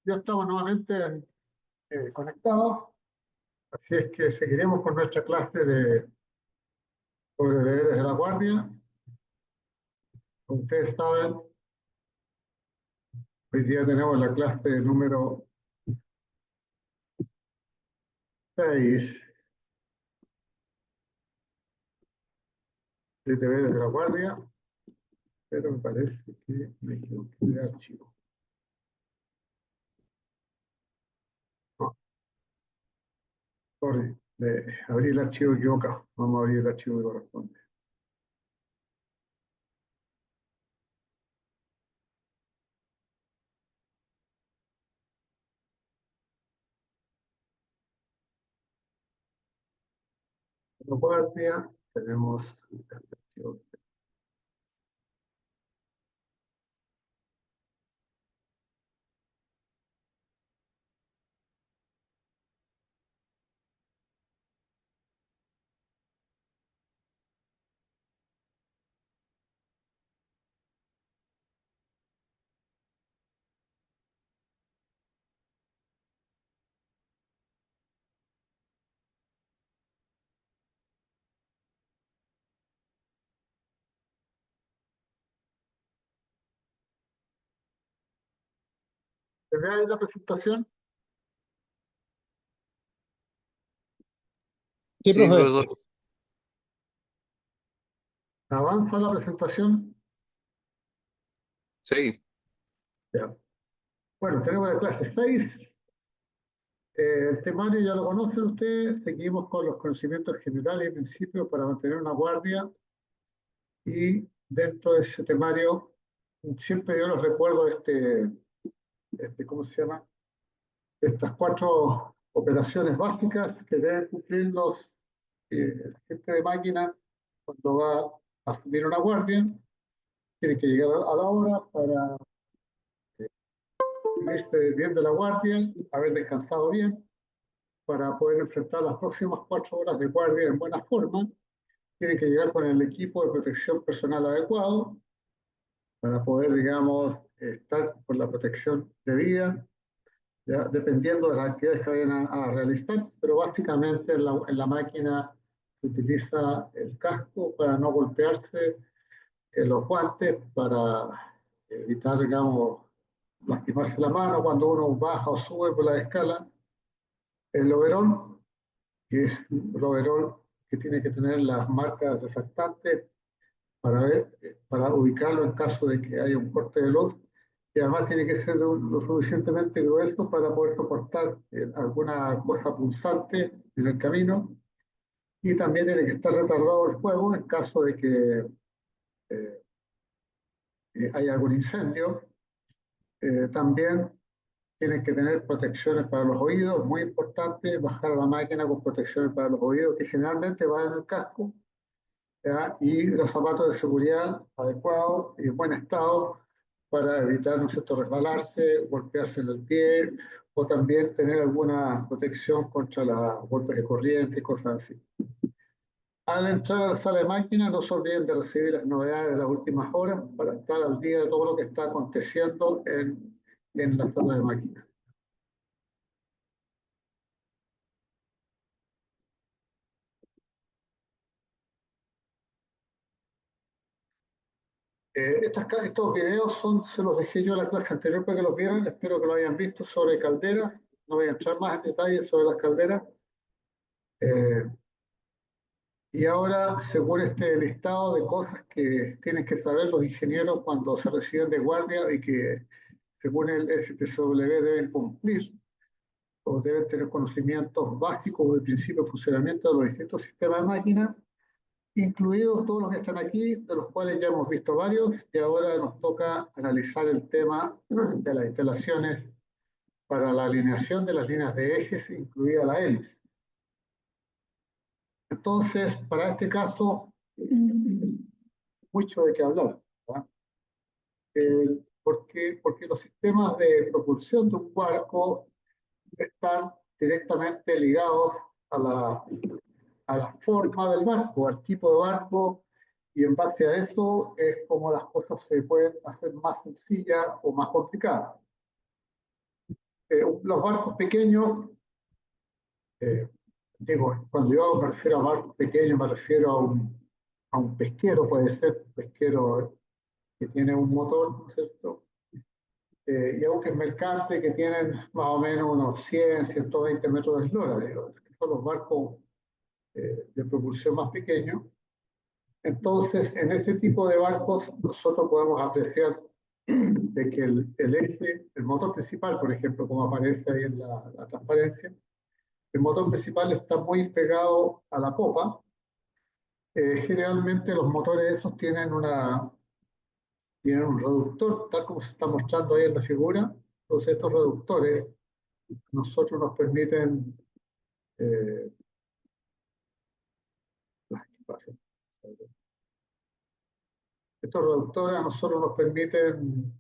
Ya estamos nuevamente conectados, así es que seguiremos con nuestra clase sobre deberes de la guardia. Como ustedes saben, hoy día tenemos la clase número 6 de deberes de la guardia, pero me parece que me equivoqué de archivo. No, sorry, abrí el archivo equivocado. Vamos a abrir el archivo que corresponde. La guardia, tenemos el archivo. ¿Se ve ahí la presentación? Sí, Sí, profe. profesor. ¿Avanza la presentación? Sí. Ya. Bueno, tenemos la clase 6. El temario ya lo conocen ustedes, seguimos con los conocimientos generales y principios para mantener una guardia, y dentro de ese temario siempre yo les recuerdo ¿cómo se llama? Estas 4 operaciones básicas que deben cumplir los gente de máquina cuando va a asumir una guardia. Tiene que llegar a la hora para irse bien de la guardia, haber descansado bien, para poder enfrentar las próximas 4 horas de guardia en buena forma. Tiene que llegar con el equipo de protección personal adecuado para poder, digamos, estar con la protección debida, ¿ya? Dependiendo de las actividades que vayan a realizar, pero básicamente en la máquina se utiliza el casco para no golpearse, los guantes para evitar, digamos, lastimarse la mano cuando uno baja o sube por la escala, el overol, que es un overol que tiene que tener las marcas refractantes para ubicarlo en caso de que haya un corte de luz, y además tiene que ser lo suficientemente grueso para poder soportar alguna cosa punzante en el camino, y también tiene que estar retardado el fuego en caso de que eh, haya algún incendio. También tienen que tener protecciones para los oídos, muy importante, bajar a la máquina con protecciones para los oídos, que generalmente van en el casco, ¿ya? Y los zapatos de seguridad adecuados y en buen estado para evitar, ¿no es cierto?, resbalarse, golpearse en el pie, o también tener alguna protección contra los golpes de corriente y cosas así. Al entrar a la sala de máquinas, no se olviden de recibir las novedades de las últimas horas para estar al día de todo lo que está aconteciendo en la sala de máquinas. Estos videos se los dejé yo en la clase anterior para que los vieran, espero que lo hayan visto, sobre calderas. No voy a entrar más en detalles sobre las calderas. Y ahora, según este listado de cosas que tienen que saber los ingenieros cuando se reciben de guardia y que según el STCW deben cumplir, o deben tener conocimientos básicos del principio de funcionamiento de los distintos sistemas de máquina, incluidos todos los que están aquí, de los cuales ya hemos visto varios, y ahora nos toca analizar el tema de las instalaciones para la alineación de las líneas de ejes, incluida la hélice. Entonces, para este caso, mucho de qué hablar, ¿verdad? Porque los sistemas de propulsión de un barco están directamente ligados a la forma del barco, al tipo de barco, y en base a eso es como las cosas se pueden hacer más sencillas o más complicadas. Los barcos pequeños, digo, cuando yo me refiero a barcos pequeños, me refiero a un pesquero, puede ser un pesquero que tiene un motor, ¿no es cierto? Y aunque es mercante, que tienen más o menos unos 100, 120 metros de eslora, digo, que son los barcos de propulsión más pequeños. Entonces, en este tipo de barcos, nosotros podemos apreciar de que el eje, el motor principal, por ejemplo, como aparece ahí en la transparencia, el motor principal está muy pegado a la popa. Generalmente los motores esos tienen un reductor, tal como se está mostrando ahí en la figura. Entonces estos reductores nosotros nos permiten, eh, estos reductores a nosotros nos permiten,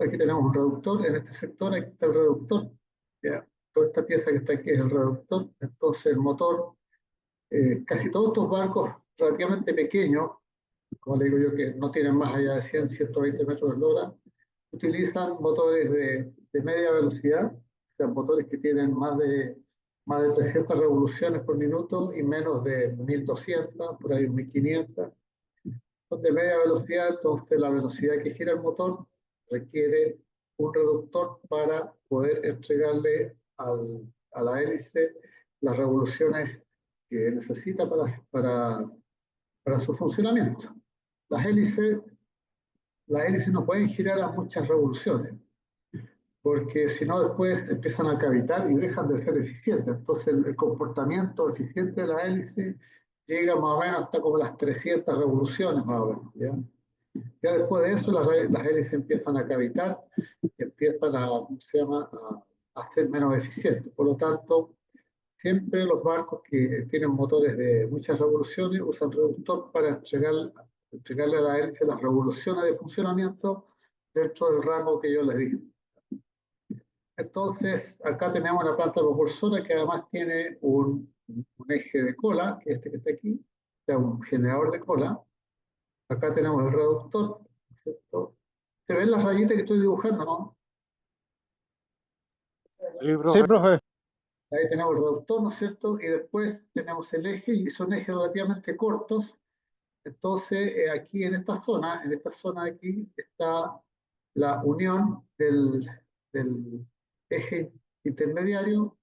aquí tenemos un reductor, en este sector aquí está el reductor, ¿ya? Toda esta pieza que está aquí es el reductor. Entonces el motor, casi todos estos barcos relativamente pequeños, como le digo yo, que no tienen más allá de 100, 120 metros de hora, utilizan motores de media velocidad, o sea, motores que tienen más de 300 revoluciones por minuto y menos de 1200, por ahí 1500. Son de media velocidad, entonces la velocidad que gira el motor requiere un reductor para poder entregarle a la hélice las revoluciones que necesita para su funcionamiento. Las hélices, las hélices no pueden girar a muchas revoluciones, porque si no después empiezan a cavitar y dejan de ser eficientes. Entonces el comportamiento eficiente de la hélice llega más o menos hasta como las 300 revoluciones más o menos, ¿ya? Ya después de eso las hélices empiezan a cavitar y empiezan a, ¿cómo se llama?, a ser menos eficientes. Por lo tanto, siempre los barcos que tienen motores de muchas revoluciones usan reductor para entregarle a la hélice las revoluciones de funcionamiento dentro del rango que yo les dije. Entonces, acá tenemos una planta propulsora que además tiene un eje de cola, que es este que está aquí, o sea, un generador de cola. Acá tenemos el reductor, ¿cierto? Se ven las rayitas que estoy dibujando, ¿no? Sí, Sí, profe. profe. Ahí tenemos el reductor, ¿no es cierto? Y después tenemos el eje, y son ejes relativamente cortos. Entonces, aquí en esta zona de aquí, está la unión del eje intermediario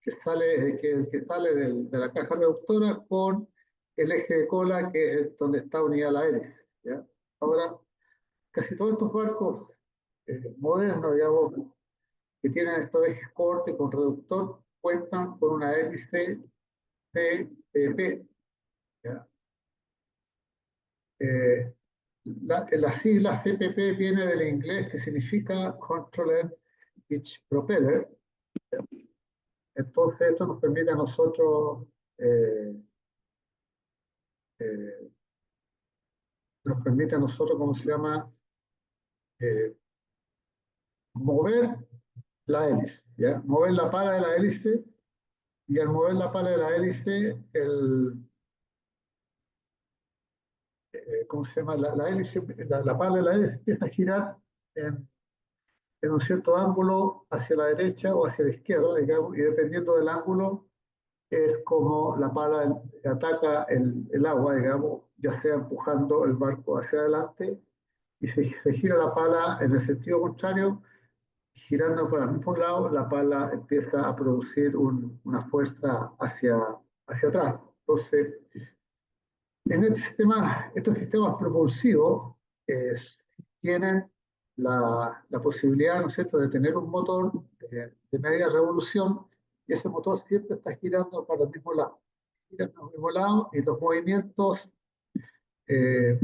que sale de la caja reductora con el eje de cola, que es donde está unida la hélice, ¿ya? Ahora, casi todos estos barcos modernos, digamos, que tienen estos ejes cortos y con reductor, cuentan con una hélice CPP, ¿ya? La sigla CPP viene del inglés, que significa Controlled Pitch Propeller. Entonces esto nos permite a nosotros eh, eh, ¿cómo se llama? Eh, mover la hélice, ¿ya? Mover la pala de la hélice, y al mover la pala de la hélice, ¿cómo se llama? La hélice, la pala de la hélice empieza a girar en un cierto ángulo hacia la derecha o hacia la izquierda, digamos, y dependiendo del ángulo es como la pala ataca el agua, digamos, ya sea empujando el barco hacia adelante, y se gira la pala en el sentido contrario, girando por el mismo lado, la pala empieza a producir una fuerza hacia atrás. Entonces, en este sistema, estos sistemas propulsivos tienen la posibilidad, ¿no es cierto?, de tener un motor de media revolución, y ese motor siempre está girando para el mismo lado. Gira para el mismo lado, y los movimientos eh,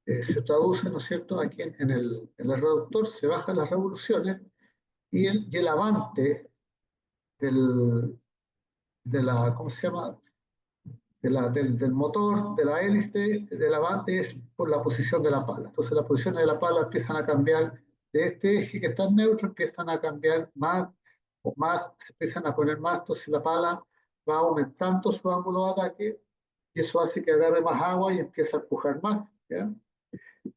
se traducen, ¿no es cierto?, aquí en el reductor, se bajan las revoluciones, y el avante ¿cómo se llama?, del motor, de la hélice, del avante, es por la posición de la pala. Entonces las posiciones de la pala empiezan a cambiar de este eje que está en neutro, empiezan a cambiar más o más, se empiezan a poner más, entonces la pala va aumentando su ángulo de ataque, y eso hace que agarre más agua y empiece a empujar más, ¿ya?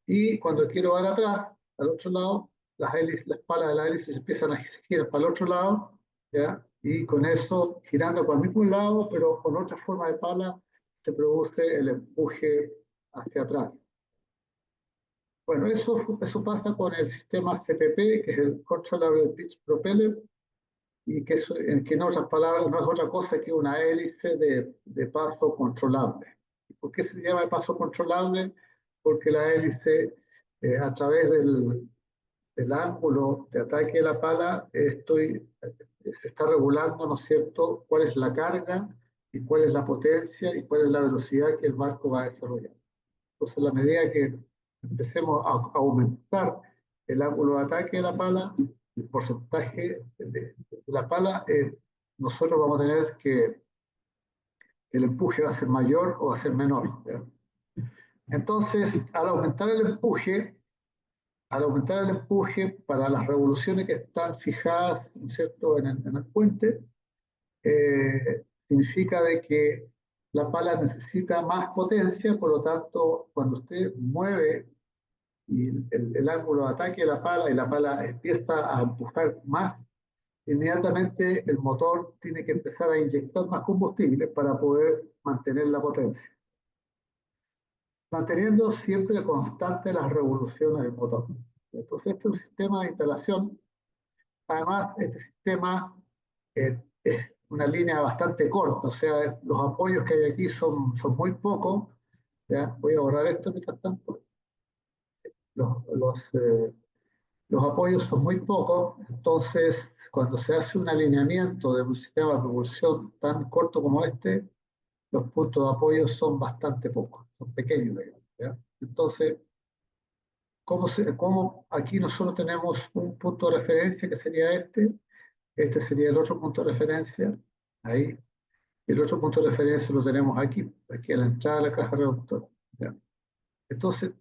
Y cuando quiero dar atrás, al otro lado, las palas de la hélice se empiezan a girar para el otro lado, ¿ya? Y con eso, girando para el mismo lado, pero con otra forma de pala, se produce el empuje hacia atrás. Bueno, eso pasa con el sistema CPP, que es el Controllable Pitch Propeller, y que en otras palabras no es otra cosa que una hélice de paso controlable. ¿Por qué se llama de paso controlable? Porque la hélice, a través del ángulo de ataque de la pala, se está regulando, ¿no es cierto?, cuál es la carga y cuál es la potencia y cuál es la velocidad que el barco va a desarrollar. Entonces, a la medida que empecemos a aumentar el ángulo de ataque de la pala, el porcentaje de la pala, nosotros vamos a tener que el empuje va a ser mayor o va a ser menor, ¿ya? Entonces, al aumentar el empuje para las revoluciones que están fijadas, ¿no es cierto?, en el puente, significa de que la pala necesita más potencia, por lo tanto, cuando usted mueve y el ángulo de ataque de la pala y la pala empieza a empujar más, inmediatamente el motor tiene que empezar a inyectar más combustible para poder mantener la potencia, manteniendo siempre constante las revoluciones del motor. Entonces, este es un sistema de instalación. Además, este sistema es una línea bastante corta, o sea, los apoyos que hay aquí son muy pocos. ¿Ya? Voy a borrar esto mientras tanto. Los, los, eh, los apoyos son muy pocos, entonces cuando se hace un alineamiento de un sistema de propulsión tan corto como este, los puntos de apoyo son bastante pocos, son pequeños, digamos, ¿ya? Entonces, ¿cómo aquí nosotros tenemos un punto de referencia que sería este sería el otro punto de referencia, ahí, el otro punto de referencia lo tenemos aquí a la entrada de la caja reductora, ¿ya? Entonces,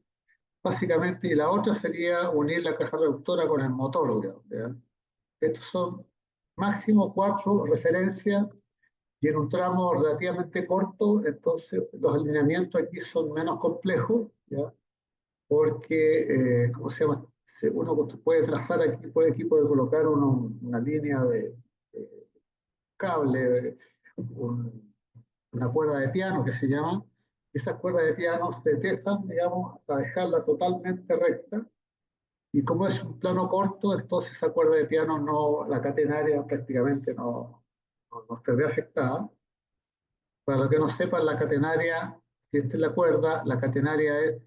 básicamente, y la otra sería unir la caja reductora con el motor, digamos, ¿ya? Estos son máximo 4 referencias y en un tramo relativamente corto, entonces los alineamientos aquí son menos complejos, ¿ya? Porque, ¿cómo se llama? Uno puede trazar aquí puede colocar una línea de cable, una cuerda de piano que se llama. Esas cuerdas de piano se tesan, digamos, hasta dejarla totalmente recta. Y como es un plano corto, entonces esa cuerda de piano la catenaria prácticamente no se ve afectada. Para los que no sepan, la catenaria, si esta es la catenaria es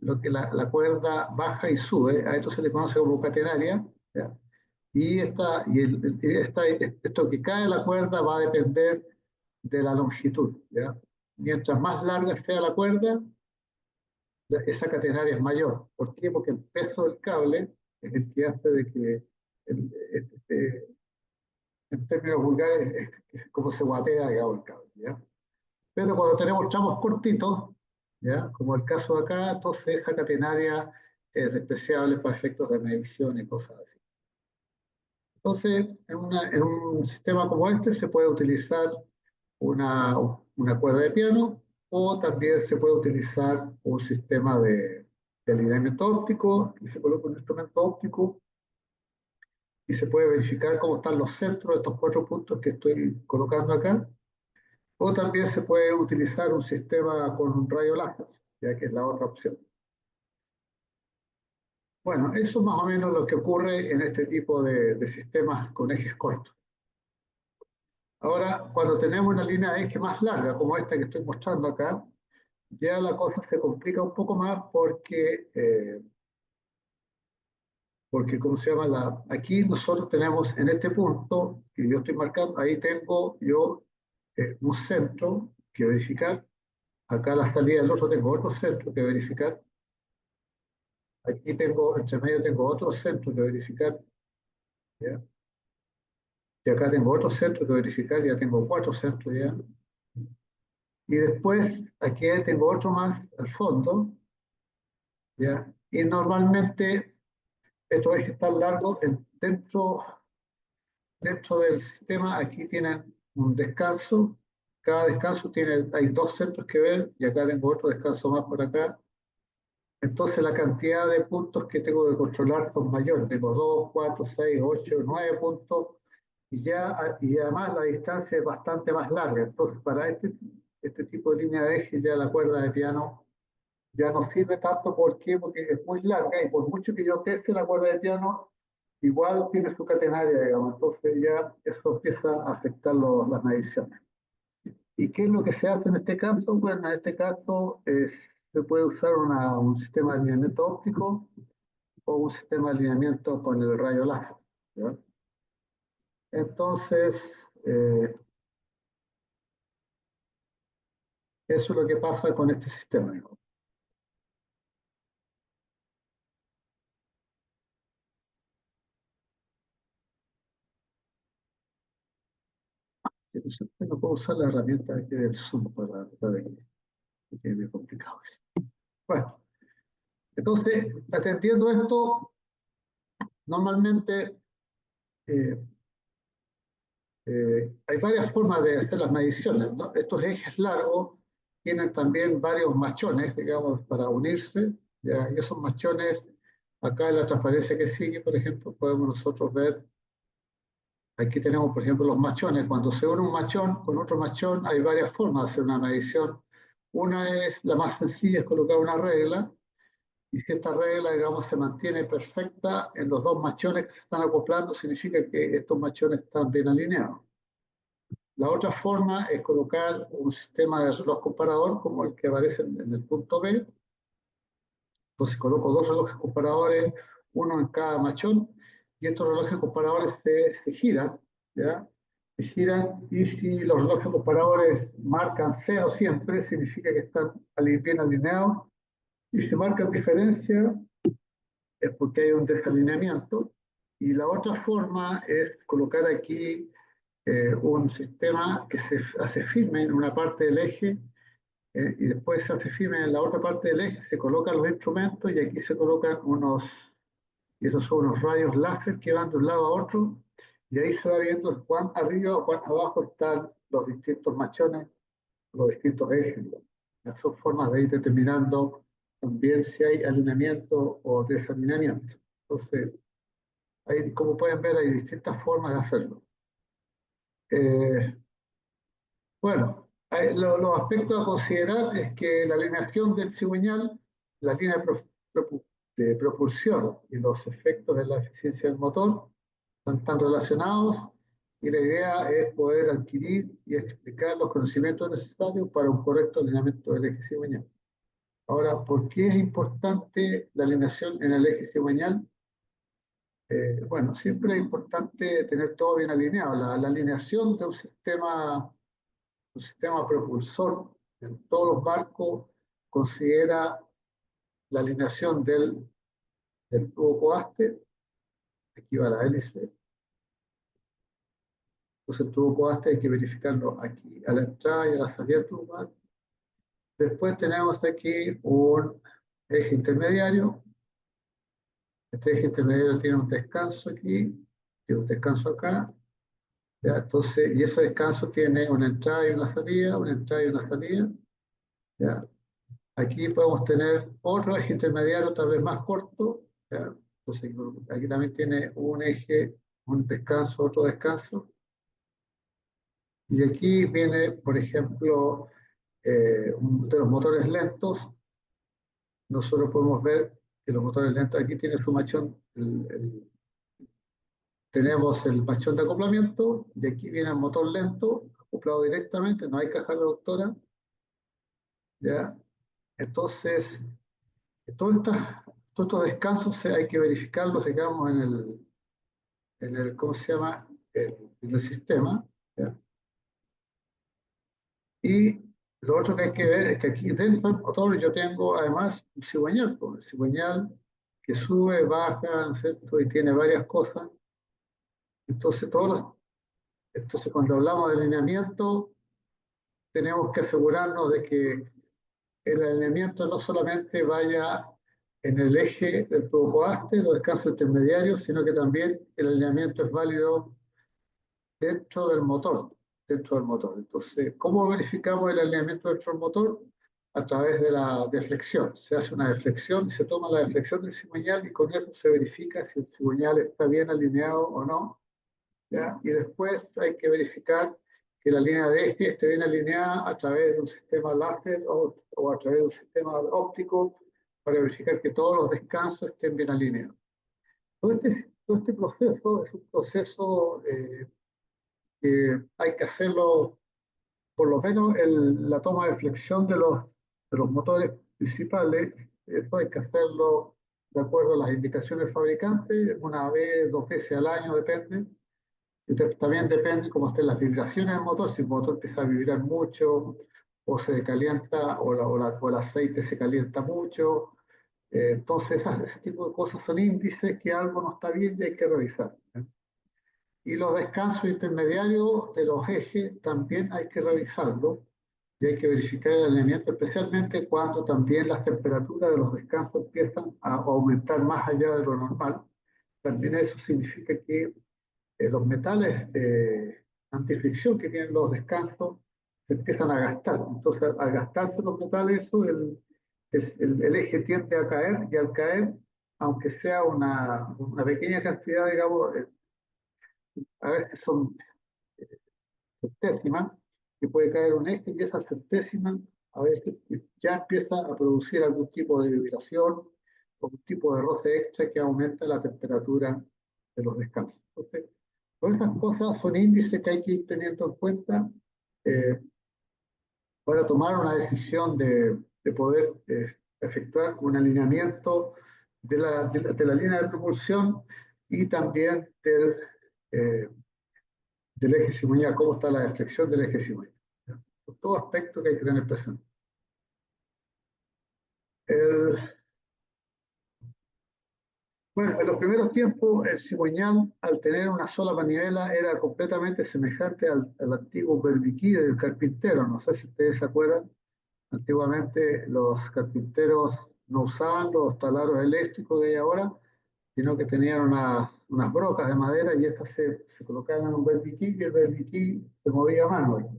lo que la cuerda baja y sube, a esto se le conoce como catenaria, ¿ya? Y, esto que cae en la cuerda va a depender de la longitud, ¿ya? Mientras más larga sea la cuerda, esa catenaria es mayor. ¿Por qué? Porque el peso del cable es el que hace de que, en términos vulgares, es como se guatea, digamos, el cable, ¿ya? Pero cuando tenemos tramos cortitos, ¿ya? Como el caso de acá, entonces esa catenaria es despreciable para efectos de medición y cosas así. Entonces, en un sistema como este se puede utilizar una cuerda de piano o también se puede utilizar un sistema de alineamiento óptico y se coloca un instrumento óptico y se puede verificar cómo están los centros de estos 4 puntos que estoy colocando acá. O también se puede utilizar un sistema con un rayo láser, ya que es la otra opción. Bueno, eso es más o menos lo que ocurre en este tipo de sistemas con ejes cortos. Ahora, cuando tenemos una línea de eje más larga, como esta que estoy mostrando acá, ya la cosa se complica un poco más porque ¿cómo se llama? Aquí nosotros tenemos en este punto que yo estoy marcando, ahí tengo yo un centro que verificar. Acá a la salida del otro tengo otro centro que verificar. Aquí tengo, entre medio tengo otro centro que verificar, ¿ya? Y acá tengo otro centro que verificar, ya tengo 4 centros ya. Y después aquí tengo otro más al fondo, ¿ya? Y normalmente estos ejes tan largos dentro del sistema aquí tienen un descanso. Cada descanso hay 2 centros que ver y acá tengo otro descanso más por acá. entonces la cantidad de puntos que tengo que controlar son mayores. Tengo 2, 4, 6, 8, 9 puntos y además la distancia es bastante más larga. Entonces para este tipo de línea de eje ya la cuerda de piano ya no sirve tanto. ¿Por qué? Porque es muy larga y por mucho que yo teste la cuerda de piano, igual tiene su catenaria, digamos. Entonces ya eso empieza a afectar las mediciones. ¿Y qué es lo que se hace en este caso? Bueno, en este caso se puede usar un sistema de alineamiento óptico o un sistema de alineamiento con el rayo láser. ¿Ya? Entonces, eh, eso es lo que pasa con este sistema. ¿No? Entonces, no puedo usar la herramienta del Zoom para que es complicado. Bueno, entonces, atendiendo esto, normalmente eh, hay varias formas de hacer las mediciones, ¿no? Estos ejes largos tienen también varios machones, digamos, para unirse, ¿ya? Y esos machones, acá en la transparencia que sigue, por ejemplo, podemos nosotros ver, aquí tenemos, por ejemplo, los machones. Cuando se une un machón con otro machón, hay varias formas de hacer una medición. Una es, la más sencilla, es colocar una regla, y si esta regla, digamos, se mantiene perfecta en los dos machones que se están acoplando, significa que estos machones están bien alineados. La otra forma es colocar un sistema de reloj comparador como el que aparece en el punto B. Entonces coloco dos relojes comparadores, uno en cada machón, y estos relojes comparadores se giran, ¿ya? Se giran, y si los relojes comparadores marcan cero siempre, significa que están bien alineados, y si marcan diferencia, es porque hay un desalineamiento. Y la otra forma es colocar aquí un sistema que se hace firme en una parte del eje y después se hace firme en la otra parte del eje, se colocan los instrumentos y aquí se colocan y esos son unos rayos láser que van de un lado a otro y ahí se va viendo cuán arriba o cuán abajo están los distintos machones, los distintos ejes. Esas son formas de ir determinando también si hay alineamiento o desalineamiento. Entonces, ahí, como pueden ver, hay distintas formas de hacerlo. Eh, Bueno, los aspectos a considerar es que la alineación del cigüeñal, la línea de propulsión y los efectos de la eficiencia del motor están relacionados y la idea es poder adquirir y explicar los conocimientos necesarios para un correcto alineamiento del eje cigüeñal. Ahora, ¿por qué es importante la alineación en el eje cigüeñal? Bueno, siempre es importante tener todo bien alineado. La alineación de un sistema propulsor en todos los barcos considera la alineación del tubo coaste, aquí va la hélice, entonces el tubo coaste hay que verificarlo aquí a la entrada y a la salida del tubo coaste. Después tenemos aquí un eje intermediario, este eje intermediario tiene un descanso aquí, tiene un descanso acá, ¿ya? Entonces, y ese descanso tiene una entrada y una salida, una entrada y una salida, ¿ya? Aquí podemos tener otro eje intermediario, tal vez más corto. ¿Ya? Entonces, aquí también tiene un eje, un descanso, otro descanso. Y aquí viene, por ejemplo, de los motores lentos. Nosotros podemos ver que los motores lentos, aquí tiene su machón, tenemos el machón de acoplamiento, y aquí viene el motor lento, acoplado directamente, no hay caja reductora. ¿Ya? Entonces, Todos estos, todos estos descansos hay que verificarlos, digamos, ¿cómo se llama? En el sistema. ¿Ya? Y lo otro que hay que ver es que aquí dentro del motor yo tengo además un cigüeñal, pues, el cigüeñal que sube, baja, ¿no es cierto? Y tiene varias cosas. Entonces, entonces cuando hablamos de alineamiento, tenemos que asegurarnos de que el alineamiento no solamente vaya en el eje del tubocoaste, los descansos intermediarios, sino que también el alineamiento es válido dentro del motor, dentro del motor. Entonces, ¿cómo verificamos el alineamiento dentro del motor? a través de la deflexión. Se hace una deflexión, se toma la deflexión del cigüeñal y con eso se verifica si el cigüeñal está bien alineado o no, ¿ya? Y después hay que verificar que la línea de eje esté bien alineada a través de un sistema láser o a través de un sistema óptico para verificar que todos los descansos estén bien alineados. Todo este proceso es un proceso que hay que hacerlo, por lo menos la toma de flexión de los motores principales, eso hay que hacerlo de acuerdo a las indicaciones del fabricante, una vez, dos veces al año, depende. Entonces, también depende cómo estén las vibraciones del motor, si el motor empieza a vibrar mucho, o se calienta, o el aceite se calienta mucho. Entonces, ese tipo de cosas son índices que algo no está bien y hay que revisar, ¿eh? Y los descansos intermediarios de los ejes también hay que revisarlos y hay que verificar el alineamiento, especialmente cuando también las temperaturas de los descansos empiezan a aumentar más allá de lo normal. También eso significa que los metales antifricción que tienen los descansos se empiezan a gastar. Entonces, al gastarse los metales, eso, el eje tiende a caer y al caer, aunque sea una pequeña cantidad, digamos, a veces son centésimas, que puede caer un eje y esa centésima a veces ya empieza a producir algún tipo de vibración o un tipo de roce extra que aumenta la temperatura de los descansos. Entonces, todas esas cosas son índices que hay que ir teniendo en cuenta eh, para tomar una decisión de poder efectuar un alineamiento de la línea de propulsión y también eh, del eje cigüeñal, cómo está la deflexión del eje cigüeñal. Todo aspecto que hay que tener presente. El, bueno, en los primeros tiempos, el cigüeñal, al tener una sola manivela, era completamente semejante al antiguo berbiquí del carpintero. No sé si ustedes se acuerdan. Antiguamente los carpinteros no usaban los taladros eléctricos de ahora, sino que tenían unas brocas de madera y estas se colocaban en un berbiquí y el berbiquí se movía a mano.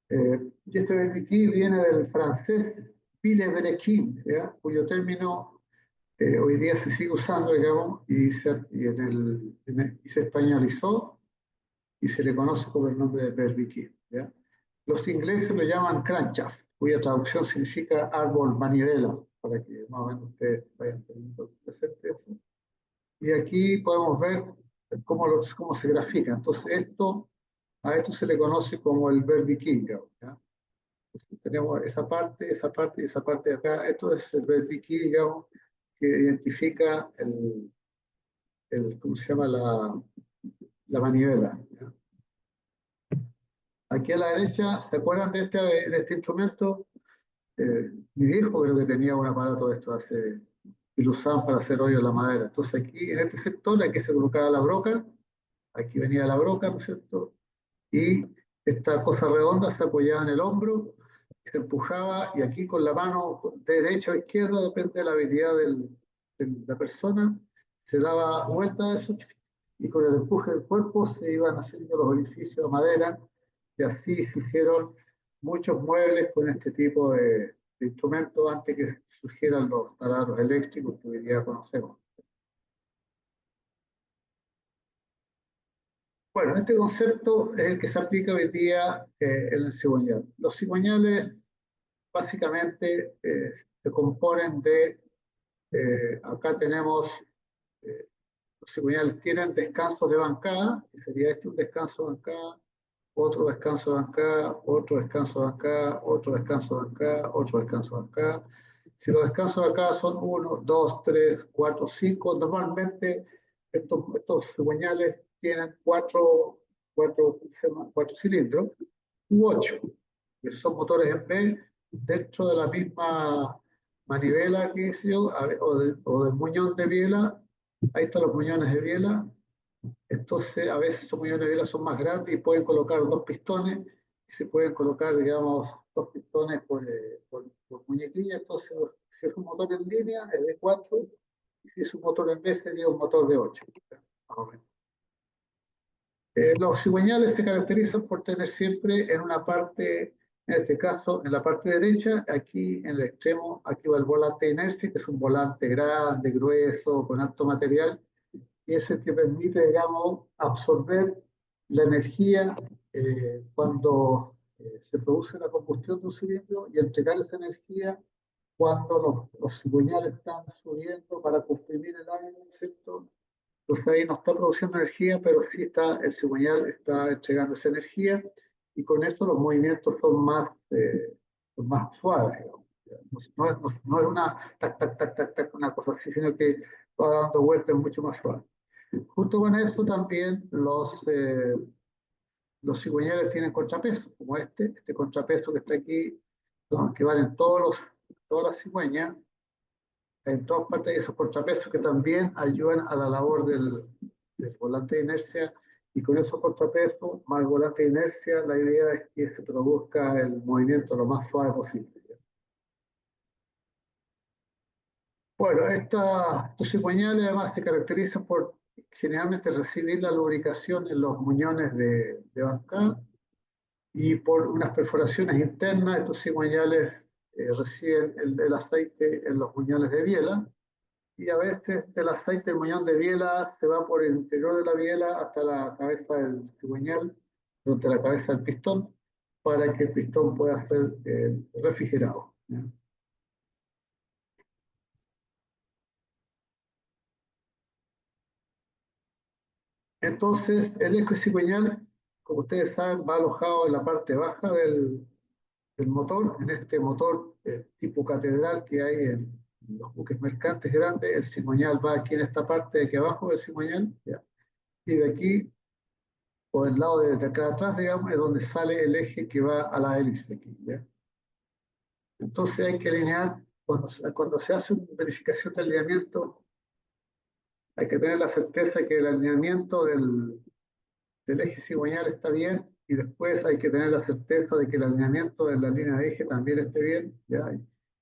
Y este berbiquí viene del francés pile-brequin, cuyo término hoy día se sigue usando, digamos, y se españolizó y se le conoce como el nombre de berbiquí, ¿ya? Los ingleses lo llaman crankshaft, cuya traducción significa árbol manivela, para que más o menos ustedes vayan teniendo presente eso. Y aquí podemos ver cómo se grafica. Entonces, a esto se le conoce como el berbiquí, ¿ya? Tenemos esa parte y esa parte de acá. Esto es el berbiquí, digamos, que identifica ¿cómo se llama? La manivela, ¿ya? Aquí a la derecha, ¿se acuerdan de este instrumento? Mi viejo creo que tenía un aparato de esto y lo usaban para hacer hoyo en la madera. Entonces aquí, en este sector, aquí se colocaba la broca, aquí venía la broca, ¿no es cierto? Y esta cosa redonda se apoyaba en el hombro, se empujaba y aquí con la mano de derecha o izquierda, depende de la habilidad de la persona, se daba vuelta a eso y con el empuje del cuerpo se iban haciendo los orificios de madera y así se hicieron muchos muebles con este tipo de instrumentos antes que surgieran los taladros eléctricos que hoy día conocemos. Bueno, este concepto es el que se aplica hoy día en el cigüeñal. Los cigüeñales básicamente se componen acá tenemos, eh, los cigüeñales tienen descansos de bancada, que sería este un descanso de bancada, otro descanso de bancada, otro descanso de bancada, otro descanso de bancada, otro descanso de bancada. Si los descansos de bancada son 1, 2, 3, 4, 5, normalmente estos cigüeñales tienen cuatro cilindros u 8, que son motores en B dentro de la misma manivela que hice yo, o del muñón de biela. Ahí están los muñones de biela. Entonces, a veces estos muñones de biela son más grandes y pueden colocar dos pistones, y se pueden colocar, digamos, dos pistones por muñequilla. Entonces, si es un motor en línea, es de 4, y si es un motor en B, sería un motor de 8, más o menos. Los cigüeñales se caracterizan por tener siempre en una parte, En este caso, en la parte derecha, aquí en el extremo, aquí va el volante de inercia, que es un volante grande, grueso, con alto material, y es el que permite, digamos, absorber la energía cuando se produce la combustión de un cilindro y entregar esa energía cuando los cigüeñales están subiendo para comprimir el aire, ¿no es cierto? Entonces ahí no está produciendo energía, pero sí está, el cigüeñal está entregando esa energía y con eso los movimientos son más suaves, digamos. No es una tac, tac, tac, tac, tac, una cosa así, sino que va dando vueltas mucho más suave. Junto con eso también los cigüeñales tienen contrapesos, como este contrapeso que está aquí, ¿no? Que valen todas las cigüeñas, en todas partes de esos contrapesos que también ayudan a la labor del volante de inercia, y con esos contrapesos más el volante de inercia, la idea es que se produzca el movimiento lo más suave posible. Bueno, estos cigüeñales además se caracterizan por generalmente recibir la lubricación en los muñones de bancada y por unas perforaciones internas. Estos cigüeñales reciben el aceite en los muñones de biela, y a veces el aceite del muñón de biela se va por el interior de la biela hasta la cabeza del cigüeñal, durante la cabeza del pistón, para que el pistón pueda ser refrigerado, ¿ya? Entonces, el eje cigüeñal, como ustedes saben, va alojado en la parte baja del motor, en este motor tipo catedral que hay en los buques mercantes grandes. El cigüeñal va aquí en esta parte de aquí abajo del cigüeñal, ¿ya? Y de aquí, o del lado de acá atrás, digamos, es donde sale el eje que va a la hélice aquí, ¿ya? Entonces hay que alinear, cuando se hace una verificación de alineamiento, hay que tener la certeza que el alineamiento del eje cigüeñal está bien, y después hay que tener la certeza de que el alineamiento de la línea de eje también esté bien, ¿ya?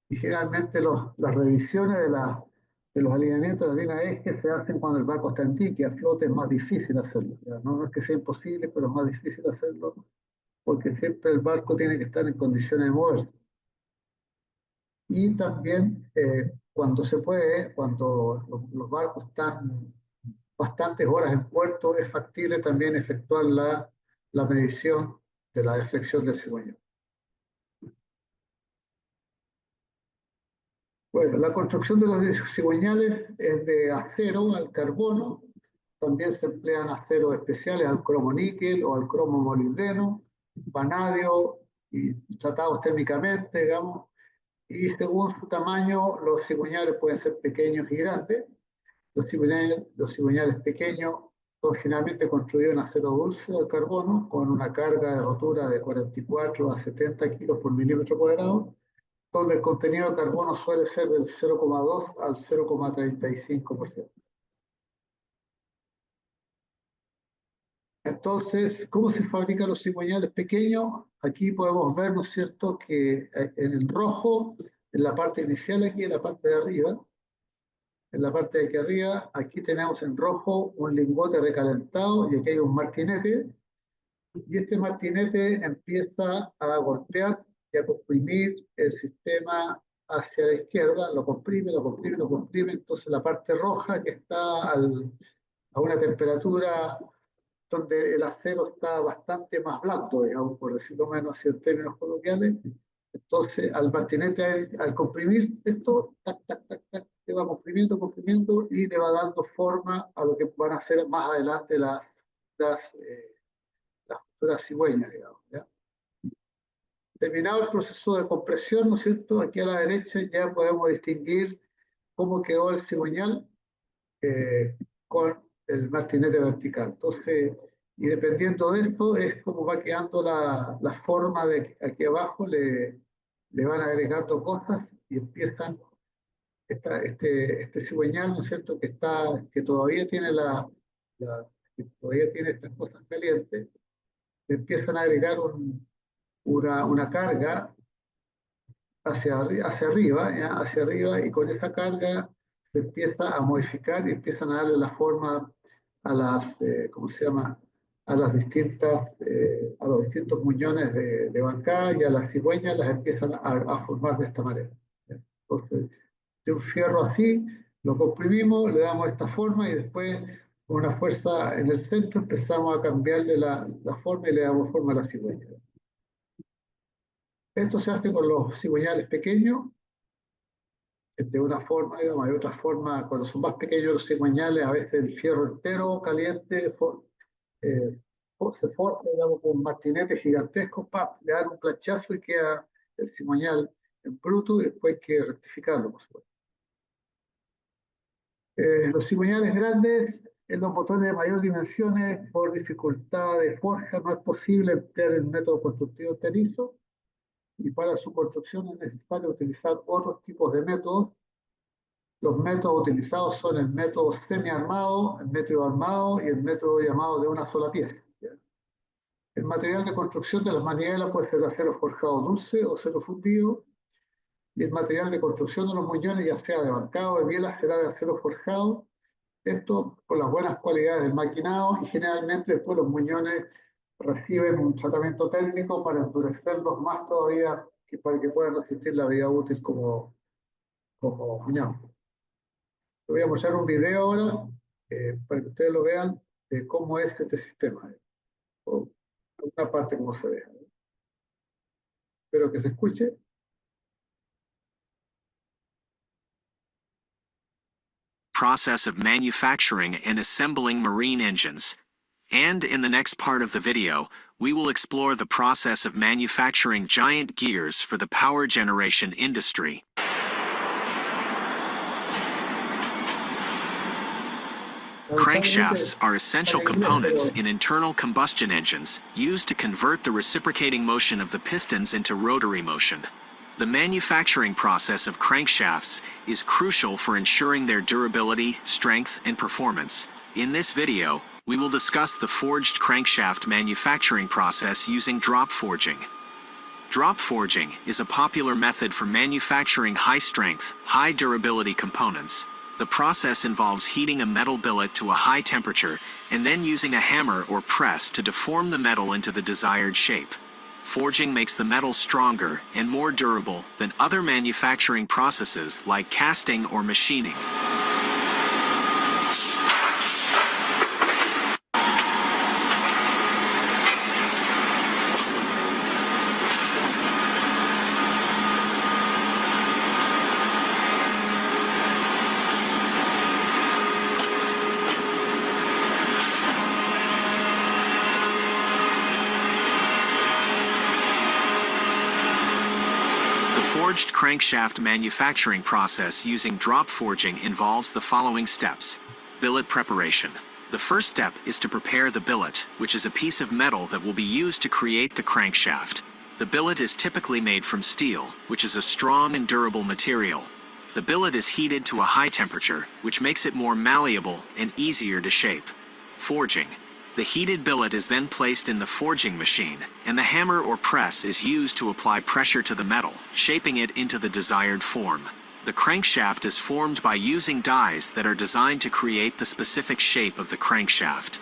Y generalmente las revisiones de los alineamientos de la línea de eje se hacen cuando el barco está en dique. A flote es más difícil hacerlo, ¿ya? No es que sea imposible, pero es más difícil hacerlo porque siempre el barco tiene que estar en condiciones de moverse. Y también cuando se puede, cuando los barcos están bastantes horas en puerto, es factible también efectuar la medición de la deflexión del cigüeñal. Bueno, la construcción de los cigüeñales es de acero al carbono. También se emplean aceros especiales, al cromo níquel o al cromo molibdeno, vanadio y tratados térmicamente, digamos. Y según su tamaño, los cigüeñales pueden ser pequeños y grandes. Los cigüeñales pequeños son generalmente construidos en acero dulce de carbono con una carga de rotura de 44 a 70 kilos por milímetro cuadrado, donde el contenido de carbono suele ser del 0,2 al 0,35%. Entonces, ¿cómo se fabrican los cigüeñales pequeños? Aquí podemos ver, ¿no es cierto?, que en el rojo, en la parte inicial aquí, en la parte de arriba, en la parte de aquí arriba, aquí tenemos en rojo un lingote recalentado y aquí hay un martinete, y este martinete empieza a golpear y a comprimir el sistema hacia la izquierda, lo comprime, lo comprime, lo comprime. Entonces la parte roja, que está a una temperatura donde el acero está bastante más blando, digamos, por decirlo menos así en términos coloquiales. Entonces, al martinete, al comprimir esto, tac, tac, tac, tac, se va comprimiendo, comprimiendo, y le va dando forma a lo que van a ser más adelante las, eh, las futuras cigüeñas, digamos, ¿ya? Terminado el proceso de compresión, ¿no es cierto? Aquí a la derecha ya podemos distinguir cómo quedó el cigüeñal eh, con el martinete vertical. Entonces, y dependiendo de esto, es como va quedando la forma de aquí abajo, le van agregando cosas y empiezan este cigüeñal, ¿no es cierto?, que todavía tiene que todavía tiene estas cosas calientes, le empiezan a agregar una carga hacia arriba, ¿ya? Hacia arriba, y con esa carga se empieza a modificar y empiezan a darle la forma a ¿cómo se llama?, a las a los distintos muñones de bancada, y a las cigüeñas las empiezan a formar de esta manera. Entonces, de un fierro así, lo comprimimos, le damos esta forma y después con una fuerza en el centro empezamos a cambiarle la forma y le damos forma a la cigüeña. Esto se hace con los cigüeñales pequeños, de una forma, digamos. Hay otra forma, cuando son más pequeños los cigüeñales, a veces el fierro entero caliente eh, se forja, digamos, con un martinete gigantesco, le dan un planchazo y queda el cigüeñal en bruto, y después hay que rectificarlo, por supuesto. Los cigüeñales grandes, en los motores de mayor dimensiones, por dificultad de forja, no es posible emplear el método constructivo enterizo, y para su construcción es necesario utilizar otros tipos de métodos. Los métodos utilizados son el método semiarmado, el método armado y el método llamado de una sola pieza. El material de construcción de las manivelas puede ser de acero forjado dulce o acero fundido, y el material de construcción de los muñones, ya sea de bancado o de biela, será de acero forjado. Esto por las buenas cualidades del maquinado, y generalmente después los muñones reciben un tratamiento técnico para endurecerlos más todavía, para que puedan resistir la vida útil como muñón. Les voy a mostrar un video ahora para que ustedes lo vean de cómo es este sistema. O una parte como se ve. Espero que se escuche. Process of manufacturing and assembling marine engines. And in the next part of the video, we will explore the process of manufacturing giant gears for the power generation industry. Crankshafts are essential components in internal combustion engines used to convert the reciprocating motion of the pistons into rotary motion. The manufacturing process of crankshafts is crucial for ensuring their durability, strength, and performance. In this video, we will discuss the forged crankshaft manufacturing process using drop forging. Drop forging is a popular method for manufacturing high-strength, high-durability components. The process involves heating a metal billet to a high temperature and then using a hammer or press to deform the metal into the desired shape. Forging makes the metal stronger and more durable than other manufacturing processes like casting or machining. The forged crankshaft manufacturing process using drop forging involves the following steps. Billet preparation. The first step is to prepare the billet, which is a piece of metal that will be used to create the crankshaft. The billet is typically made from steel, which is a strong and durable material. The billet is heated to a high temperature, which makes it more malleable and easier to shape. Forging. The heated billet is then placed in the forging machine, and the hammer or press is used to apply pressure to the metal, shaping it into the desired form. The crankshaft is formed by using dies that are designed to create the specific shape of the crankshaft.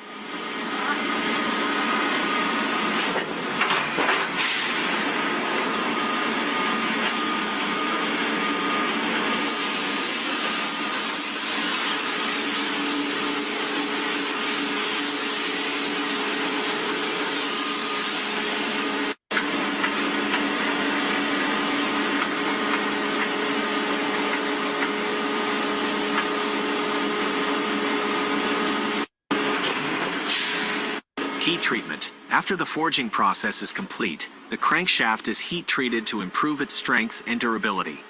Heat treatment. After the forging process is complete, the crankshaft is heat treated to improve its strength and durability.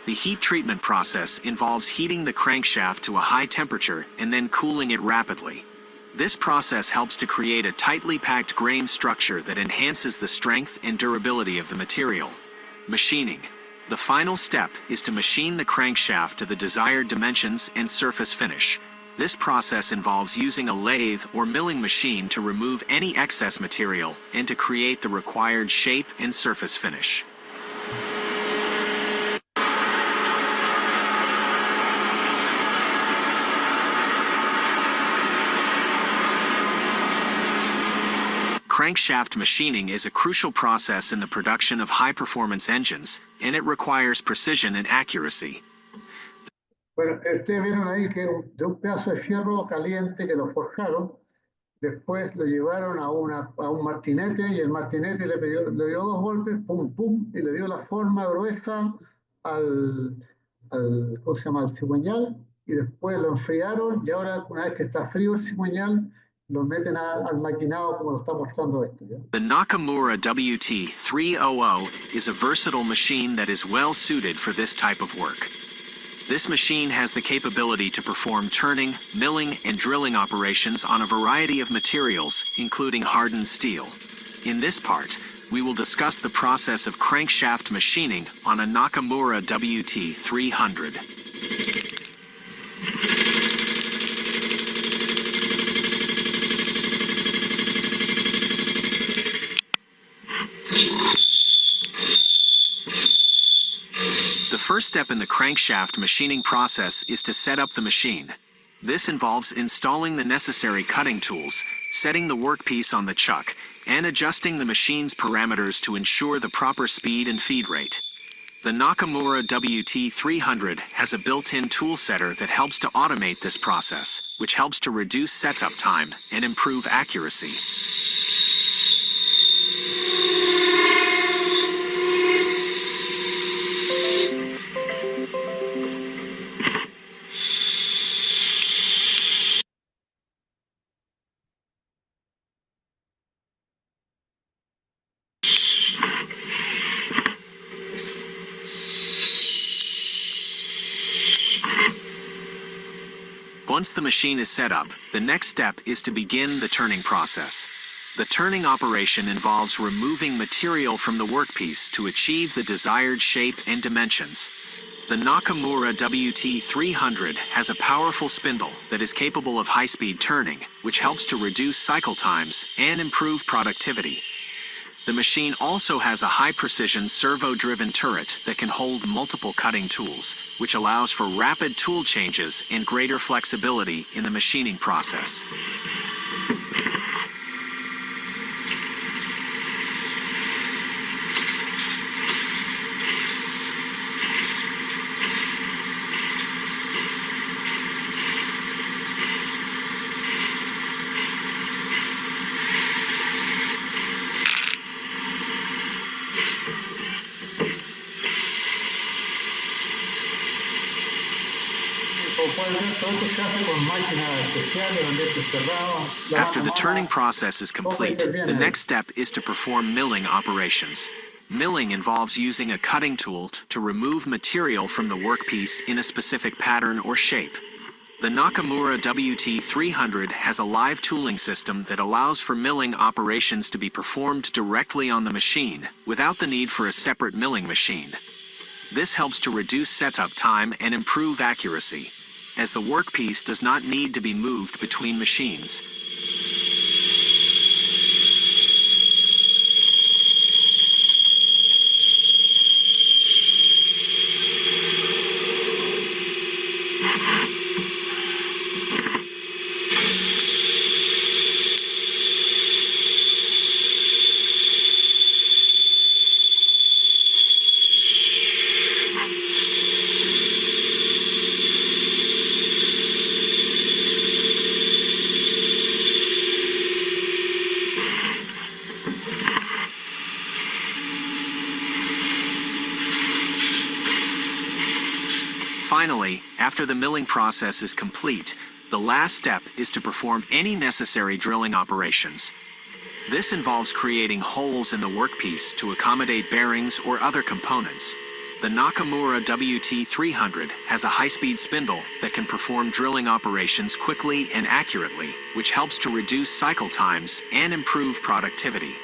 The heat treatment process involves heating the crankshaft to a high temperature and then cooling it rapidly. This process helps to create a tightly packed grain structure that enhances the strength and durability of the material. Machining. The final step is to machine the crankshaft to the desired dimensions and surface finish. This process involves using a lathe or milling machine to remove any excess material and to create the required shape and surface finish. Crankshaft machining is a crucial process in the production of high-performance engines, and it requires precision and accuracy. Bueno, ustedes vieron ahí que de un pedazo de fierro caliente que lo forjaron, después lo llevaron a un martinete y el martinete le dio dos golpes, pum, pum, y le dio la forma gruesa ¿cómo se llama? Al cigüeñal, y después lo enfriaron y ahora una vez que está frío el cigüeñal, lo meten al maquinado como lo está mostrando esto, ¿ya? The Nakamura WT300 is a versatile machine that is well suited for this type of work. This machine has the capability to perform turning, milling, and drilling operations on a variety of materials, including hardened steel. In this part, we will discuss the process of crankshaft machining on a Nakamura WT300. The first step in the crankshaft machining process is to set up the machine. This involves installing the necessary cutting tools, setting the workpiece on the chuck, and adjusting the machine's parameters to ensure the proper speed and feed rate. The Nakamura WT300 has a built-in tool setter that helps to automate this process, which helps to reduce setup time and improve accuracy. Once the machine is set up, the next step is to begin the turning process. The turning operation involves removing material from the workpiece to achieve the desired shape and dimensions. The Nakamura WT300 has a powerful spindle that is capable of high-speed turning, which helps to reduce cycle times and improve productivity. The machine also has a high-precision servo-driven turret that can hold multiple cutting tools, which allows for rapid tool changes and greater flexibility in the machining process. After the turning process is complete, the next step is to perform milling operations. Milling involves using a cutting tool to remove material from the workpiece in a specific pattern or shape. The Nakamura WT300 has a live tooling system that allows for milling operations to be performed directly on the machine, without the need for a separate milling machine. This helps to reduce setup time and improve accuracy, as the workpiece does not need to be moved between machines. Finally, after the milling process is complete, the last step is to perform any necessary drilling operations. This involves creating holes in the workpiece to accommodate bearings or other components. The Nakamura WT300 has a high-speed spindle that can perform drilling operations quickly and accurately, which helps to reduce cycle times and improve productivity.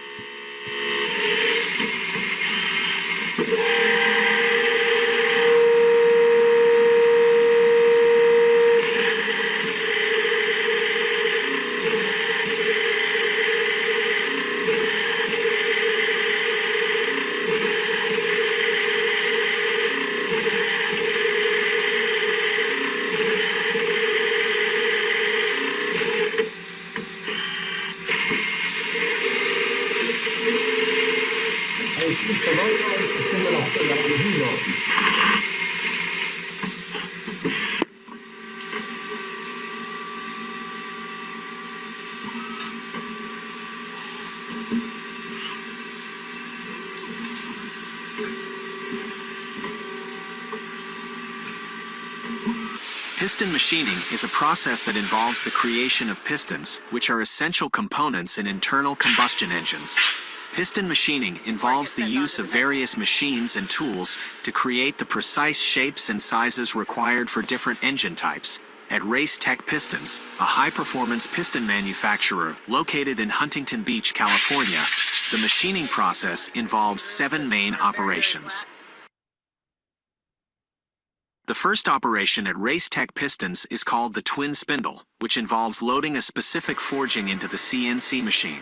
impulso doble haciendo los hilos. Piston machining is a process that involves the creation of pistons, which are essential components in internal combustion engines. Piston machining involves the use of various machines and tools to create the precise shapes and sizes required for different engine types. At Race Tech Pistons, a high-performance piston manufacturer located in Huntington Beach, California, the machining process involves 7 main operations. The first operation at Race Tech Pistons is called the twin spindle, which involves loading a specific forging into the CNC machine.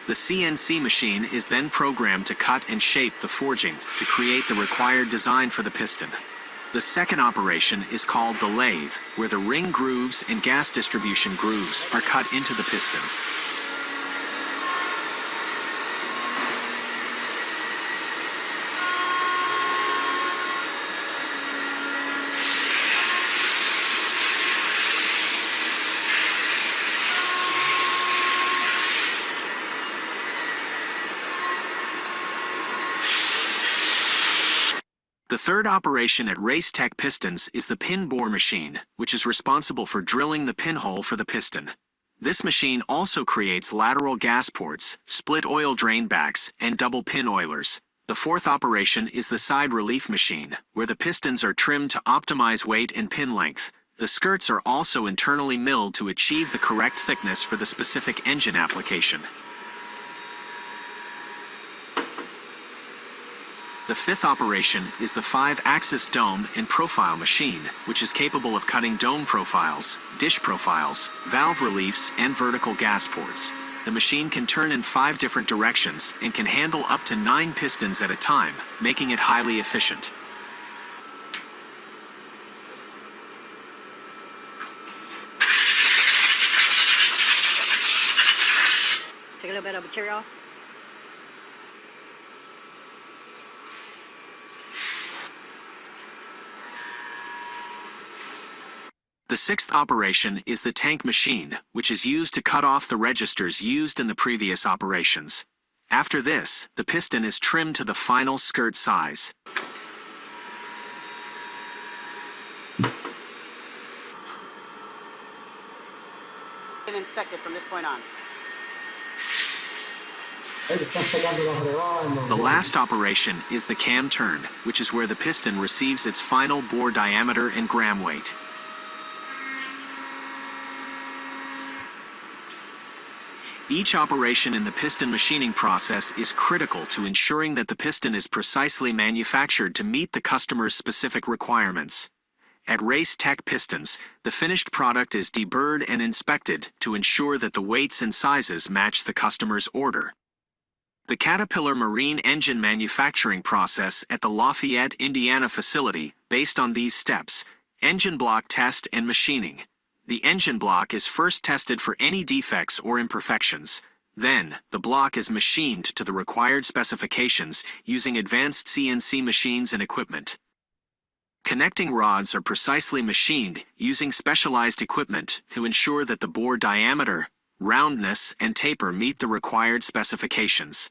The CNC machine is then programmed to cut and shape the forging to create the required design for the piston. The second operation is called the lathe, where the ring grooves and gas distribution grooves are cut into the piston. The third operation at Race Tech Pistons is the pin bore machine, which is responsible for drilling the pinhole for the piston. This machine also creates lateral gas ports, split oil drain backs, and double pin oilers. The fourth operation is the side relief machine, where the pistons are trimmed to optimize weight and pin length. The skirts are also internally milled to achieve the correct thickness for the specific engine application. The fifth operation is the 5-axis dome and profile machine, which is capable of cutting dome profiles, dish profiles, valve reliefs, and vertical gas ports. The machine can turn in 5 different directions and can handle up to 9 pistons at a time, making it highly efficient. Take a little bit of material off. The sixth operation is the tank machine, which is used to cut off the registers used in the previous operations. After this, the piston is trimmed to the final skirt size. And inspect it from this point on. The last operation is the cam turn, which is where the piston receives its final bore diameter and gram weight. Each operation in the piston machining process is critical to ensuring that the piston is precisely manufactured to meet the customer's specific requirements. At Race Tech Pistons, the finished product is deburred and inspected to ensure that the weights and sizes match the customer's order. The Caterpillar Marine engine manufacturing process at the Lafayette, Indiana facility, based on these steps: engine block test and machining. The engine block is first tested for any defects or imperfections. Then, the block is machined to the required specifications using advanced CNC machines and equipment. Connecting rods are precisely machined using specialized equipment to ensure that the bore diameter, roundness, and taper meet the required specifications.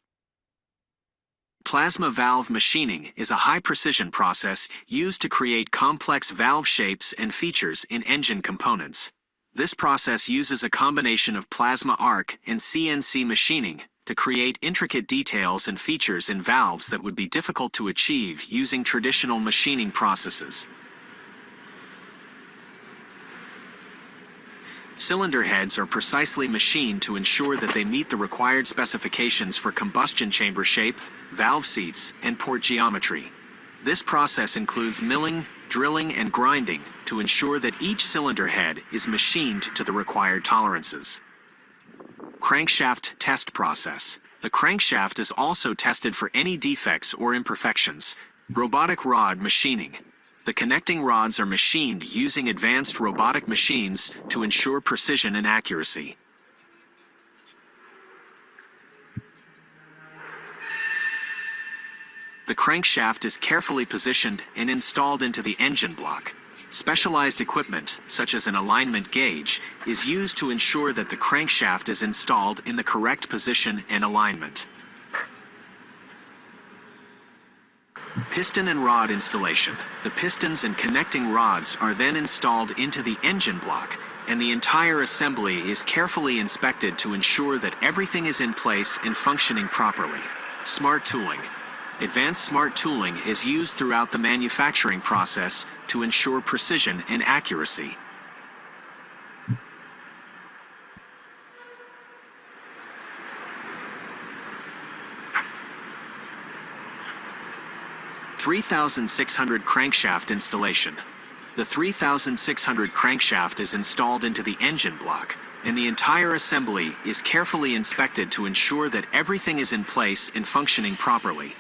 Plasma valve machining is a high-precision process used to create complex valve shapes and features in engine components. This process uses a combination of plasma arc and CNC machining to create intricate details and features in valves that would be difficult to achieve using traditional machining processes. Cylinder heads are precisely machined to ensure that they meet the required specifications for combustion chamber shape, valve seats, and port geometry. This process includes milling, drilling, and grinding to ensure that each cylinder head is machined to the required tolerances. Crankshaft test process. The crankshaft is also tested for any defects or imperfections. Robotic rod machining. The connecting rods are machined using advanced robotic machines to ensure precision and accuracy. The crankshaft is carefully positioned and installed into the engine block. Specialized equipment, such as an alignment gauge, is used to ensure that the crankshaft is installed in the correct position and alignment. Piston and rod installation. The pistons and connecting rods are then installed into the engine block, and the entire assembly is carefully inspected to ensure that everything is in place and functioning properly. Smart tooling. Advanced smart tooling is used throughout the manufacturing process to ensure precision and accuracy. (3,600) crankshaft installation. The 3,600 crankshaft is installed into the engine block, and the entire assembly is carefully inspected to ensure that everything is in place and functioning properly.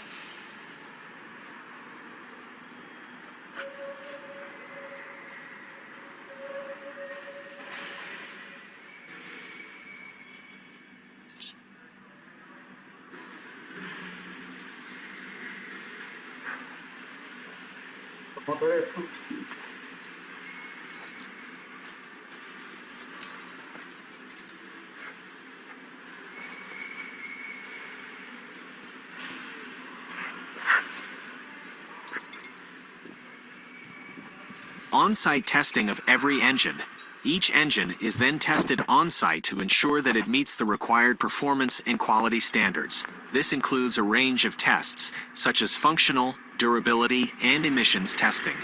Vamos a ver esto. On-site testing of every engine. Each engine is then tested on-site to ensure that it meets the required performance and quality standards. This includes a range of tests, such as functional, durability, and emissions testing.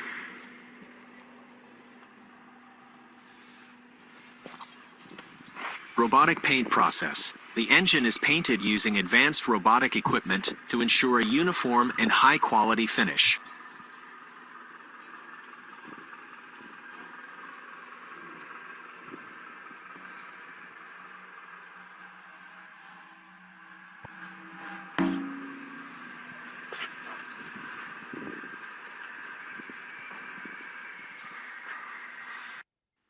Robotic paint process. The engine is painted using advanced robotic equipment to ensure a uniform and high-quality finish.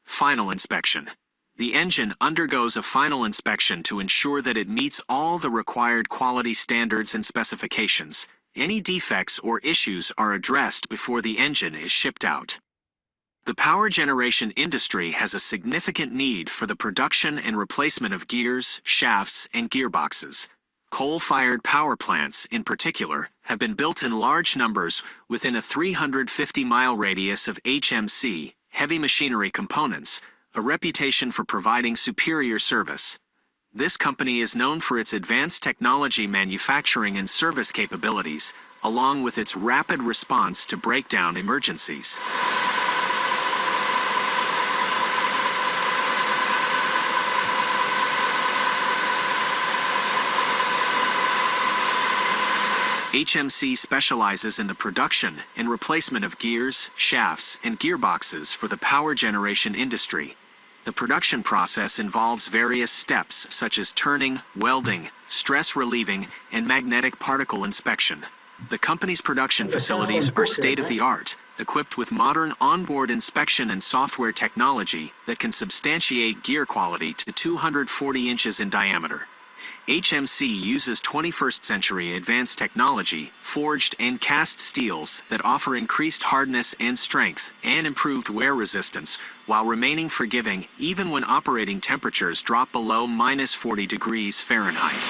Final inspection. The engine undergoes a final inspection to ensure that it meets all the required quality standards and specifications. Any defects or issues are addressed before the engine is shipped out. The power generation industry has a significant need for the production and replacement of gears, shafts, and gearboxes. Coal-fired power plants, in particular, have been built in large numbers within a 350-mile radius of HMC, heavy machinery components, a reputation for providing superior service. This company is known for its advanced technology manufacturing and service capabilities, along with its rapid response to breakdown emergencies. HMC specializes in the production and replacement of gears, shafts, and gearboxes for the power generation industry. The production process involves various steps such as turning, welding, stress relieving, and magnetic particle inspection. The company's production facilities are state-of-the-art, equipped with modern onboard inspection and software technology that can substantiate gear quality to 240 inches in diameter. HMC uses 21st century advanced technology, forged and cast steels that offer increased hardness and strength and improved wear resistance while remaining forgiving even when operating temperatures drop below -40 degrees Fahrenheit.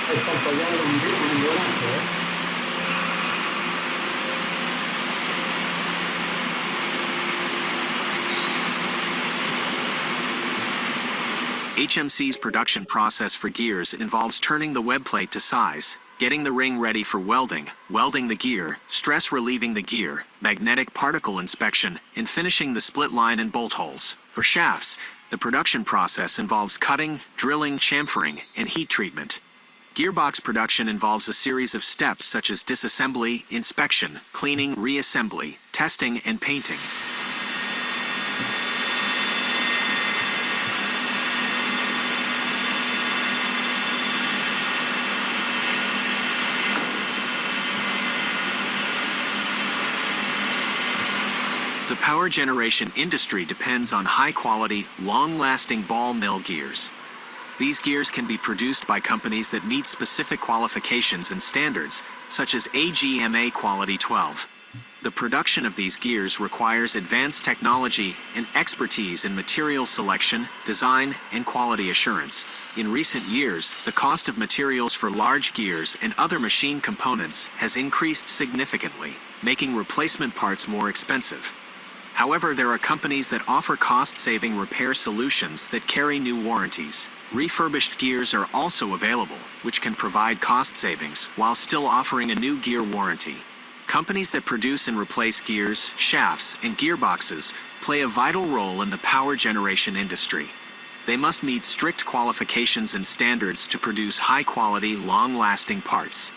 Están fallando un volante, ¿eh? HMC's production process for gears involves turning the web plate to size, getting the ring ready for welding, welding the gear, stress relieving the gear, magnetic particle inspection, and finishing the split line and bolt holes. For shafts, the production process involves cutting, drilling, chamfering, and heat treatment. Gearbox production involves a series of steps such as disassembly, inspection, cleaning, reassembly, testing, and painting. The power generation industry depends on high-quality, long-lasting ball mill gears. These gears can be produced by companies that meet specific qualifications and standards, such as AGMA Quality 12. The production of these gears requires advanced technology and expertise in material selection, design, and quality assurance. In recent years, the cost of materials for large gears and other machine components has increased significantly, making replacement parts more expensive. However, there are companies that offer cost-saving repair solutions that carry new warranties. Refurbished gears are also available, which can provide cost savings while still offering a new gear warranty. Companies that produce and replace gears, shafts, and gearboxes play a vital role in the power generation industry. They must meet strict qualifications and standards to produce high-quality, long-lasting parts.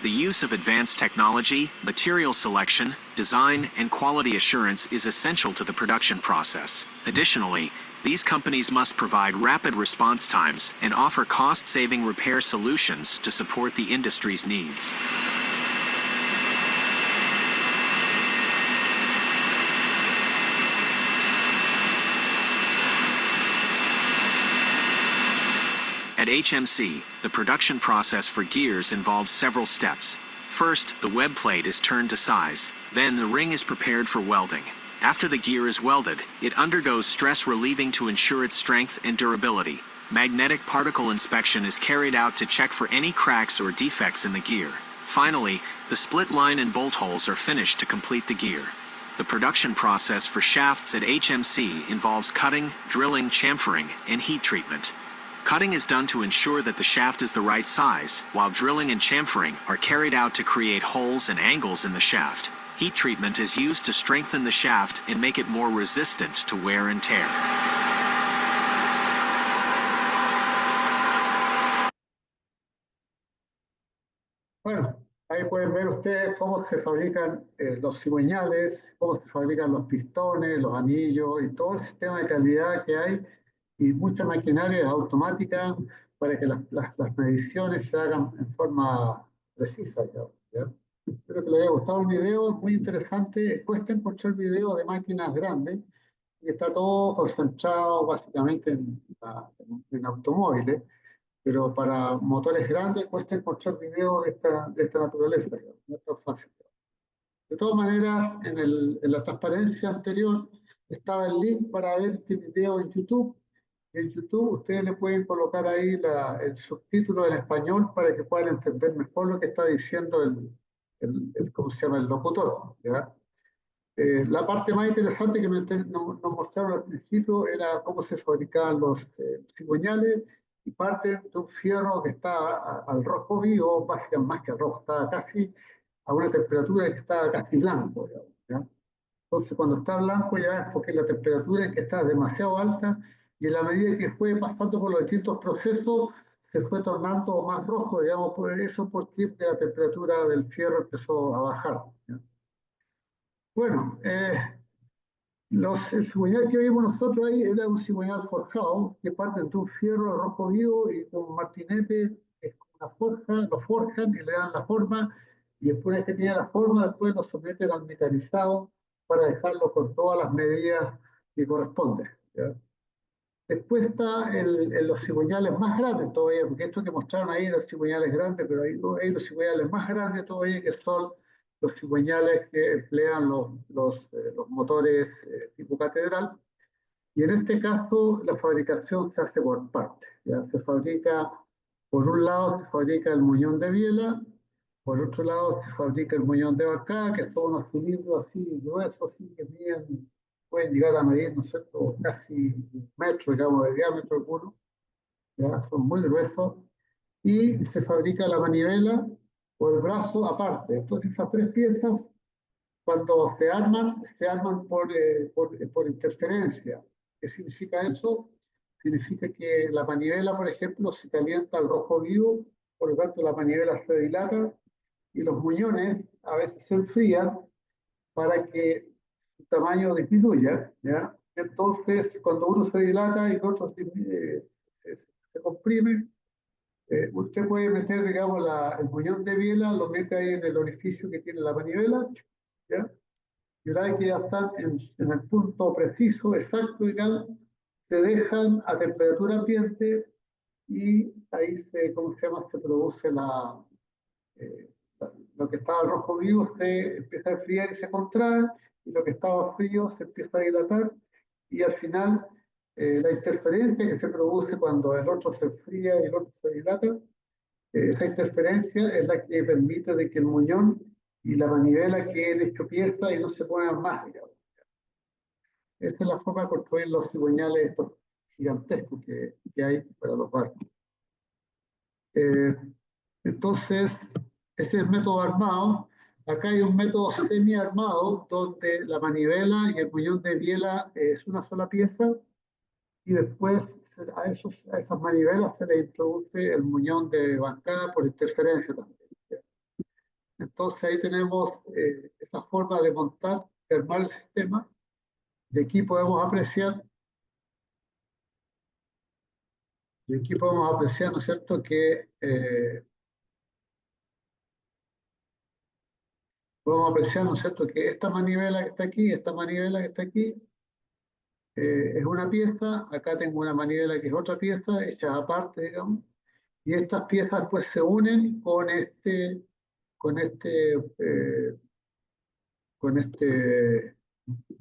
The use of advanced technology, material selection, design, and quality assurance is essential to the production process. Additionally, these companies must provide rapid response times and offer cost-saving repair solutions to support the industry's needs. At HMC, the production process for gears involves several steps. First, the web plate is turned to size. Then the ring is prepared for welding. After the gear is welded, it undergoes stress relieving to ensure its strength and durability. Magnetic particle inspection is carried out to check for any cracks or defects in the gear. Finally, the split line and bolt holes are finished to complete the gear. The production process for shafts at HMC involves cutting, drilling, chamfering, and heat treatment. Cutting is done to ensure that the shaft is the right size, while drilling and chamfering are carried out to create holes and angles in the shaft. Heat treatment is used to strengthen the shaft and make it more resistant to wear and tear. Bueno, ahí pueden ver ustedes cómo se fabrican los cigüeñales, cómo se fabrican los pistones, los anillos y todo el sistema de calidad que hay y mucha maquinaria automática para que las mediciones se hagan en forma precisa. ¿Ya? Espero que les haya gustado el video, es muy interesante. Cuesta encontrar videos de máquinas grandes y está todo concentrado básicamente en automóviles, pero para motores grandes cuesta encontrar videos de esta naturaleza, digamos, no es tan fácil. De todas maneras, en la transparencia anterior estaba el link para ver este video en YouTube. En YouTube ustedes le pueden colocar ahí el subtítulo en español para que puedan entender mejor lo que está diciendo ¿cómo se llama? El locutor, ¿ya? La parte más interesante que nos mostraron al principio era cómo se fabricaban los cigüeñales y parte de un fierro que estaba al rojo vivo, básicamente más que al rojo, estaba casi a una temperatura que estaba casi blanco, digamos, ¿ya? Entonces, cuando está blanco ya es porque la temperatura es que está demasiado alta y en la medida que fue pasando por los distintos procesos se fue tornando más rojo, digamos, por eso porque la temperatura del fierro empezó a bajar, ¿ya? Bueno, el cigüeñal que vimos nosotros ahí era un cigüeñal forjado que parte de un fierro rojo vivo y con martinete, es con una forja, lo forjan y le dan la forma y después que tiene la forma, después lo someten al mecanizado para dejarlo con todas las medidas que corresponden, ¿ya? Después está los cigüeñales más grandes todavía, porque esto que mostraron ahí eran cigüeñales grandes, pero hay los cigüeñales más grandes todavía que son los cigüeñales que emplean los motores tipo catedral. Y en este caso la fabricación se hace por partes, ¿ya? Se fabrica, por un lado se fabrica el muñón de biela, por otro lado se fabrica el muñón de bancada, que son unos cilindros así gruesos, así que pueden llegar a medir, ¿no es cierto?, casi un metro, digamos, de diámetro alguno, ¿ya? Son muy gruesos, y se fabrica la manivela o el brazo aparte. Entonces esas tres piezas, cuando se arman por interferencia. ¿Qué significa eso? Significa que la manivela, por ejemplo, se calienta al rojo vivo, por lo tanto la manivela se dilata y los muñones a veces se enfrían para que su tamaño disminuya, ¿ya? Entonces, cuando uno se dilata y el otro se comprime, usted puede meter, digamos, el muñón de biela, lo mete ahí en el orificio que tiene la manivela, ¿ya? Y una vez que ya están en el punto preciso, exacto y tal, se dejan a temperatura ambiente y ahí ¿cómo se llama? Se produce lo que estaba rojo vivo se empieza a enfriar y se contrae, y lo que estaba frío se empieza a dilatar, y al final la interferencia que se produce cuando el otro se enfría y el otro se dilata, esa interferencia es la que permite de que el muñón y la manivela queden hecho pieza y no se muevan más, digamos. Esa es la forma de construir los cigüeñales estos gigantescos que hay para los barcos. Entonces, este es el método armado. Acá hay un método semi-armado donde la manivela y el muñón de biela es una sola pieza, y después a esas manivelas se le introduce el muñón de bancada por interferencia también. Entonces ahí tenemos esta forma de montar, de armar el sistema. De aquí podemos apreciar, ¿no es cierto?, que podemos apreciar, ¿no es cierto?, que esta manivela que está aquí, esta manivela que está aquí, es una pieza. Acá tengo una manivela que es otra pieza, hecha aparte, digamos, y estas piezas pues se unen con este, eh, con este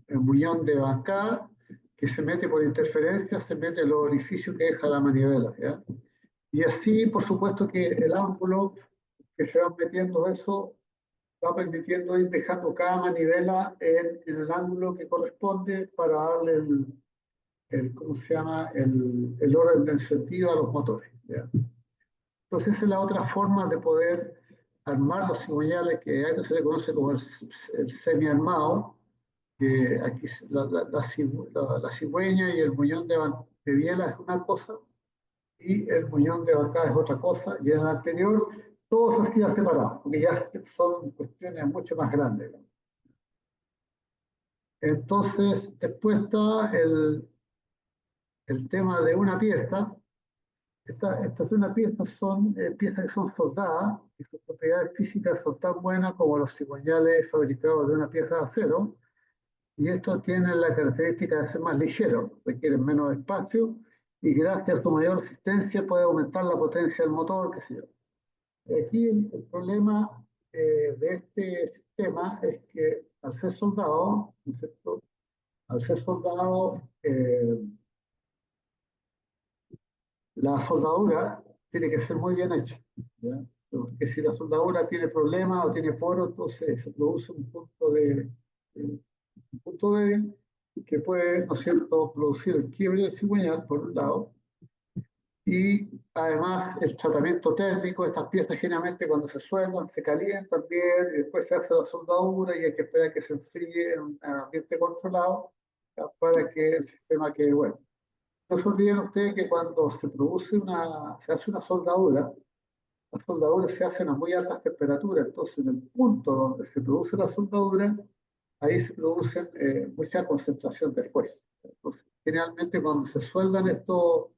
muñón de bancada que se mete por interferencia, se mete en los orificios que deja la manivela, ¿ya? Y así, por supuesto, que el ángulo que se va metiendo eso va permitiendo ir dejando cada manivela en el ángulo que corresponde para darle ¿cómo se llama?, el orden del sentido a los motores, ¿ya? Entonces, esa es la otra forma de poder armar los cigüeñales, que a esto se le conoce como el semi-armado, que aquí la cigüeña y el muñón de biela es una cosa, y el muñón de bancada es otra cosa, y en el anterior todos se hacían separados, porque ya son cuestiones mucho más grandes. Entonces, después está el tema de una pieza. Estas una piezas son piezas que son soldadas, y sus propiedades físicas son tan buenas como los cigüeñales fabricados de una pieza de acero, y estos tienen la característica de ser más ligeros, requieren menos espacio, y gracias a su mayor resistencia puede aumentar la potencia del motor, qué sé yo. Aquí el problema de este sistema es que al ser soldado, ¿no es cierto?, al ser soldado, la soldadura tiene que ser muy bien hecha, ¿ya? Porque si la soldadura tiene problemas o tiene poros, entonces se produce un punto débil que puede, ¿no es cierto?, producir el quiebre del cigüeñal, por un lado, y además el tratamiento térmico. Estas piezas generalmente cuando se sueldan se calientan bien, y después se hace la soldadura y hay que esperar que se enfríe en un ambiente controlado, para que el sistema quede bueno. No se olviden ustedes que cuando se hace una soldadura, la soldadura se hace a muy altas temperaturas. Entonces, en el punto donde se produce la soldadura, ahí se produce mucha concentración de fuerza. Entonces, generalmente cuando se sueldan estos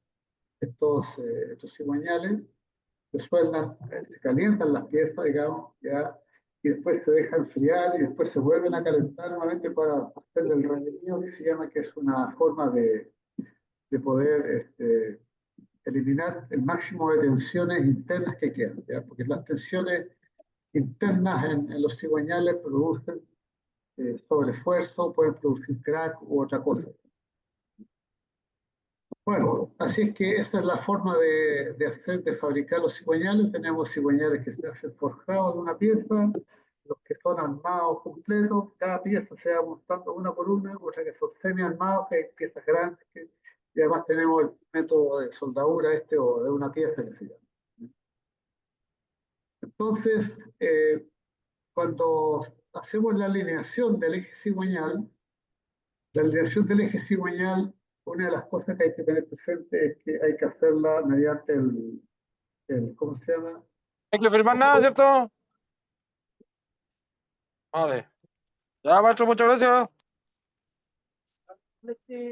cigüeñales, se sueldan, se calientan las piezas, digamos, ya, y después se dejan enfriar y después se vuelven a calentar nuevamente para hacer el remedio, que se llama, que es una forma de poder eliminar el máximo de tensiones internas que quedan, ¿ya? Porque las tensiones internas en los cigüeñales producen sobreesfuerzo, pueden producir crack u otra cosa. Bueno, así es que esa es la forma de fabricar los cigüeñales. Tenemos cigüeñales que se hacen forjados de una pieza, los que son armados completos, cada pieza se va montando una por una, otra que son semi-armados, que hay piezas grandes, y además tenemos el método de soldadura o de una pieza que se llama. Entonces, cuando hacemos la alineación del eje cigüeñal, una de las cosas que hay que tener presente es que hay que hacerla mediante ¿cómo se llama? No hay que firmar nada, ¿cierto? Vale. Ya, maestro, muchas gracias.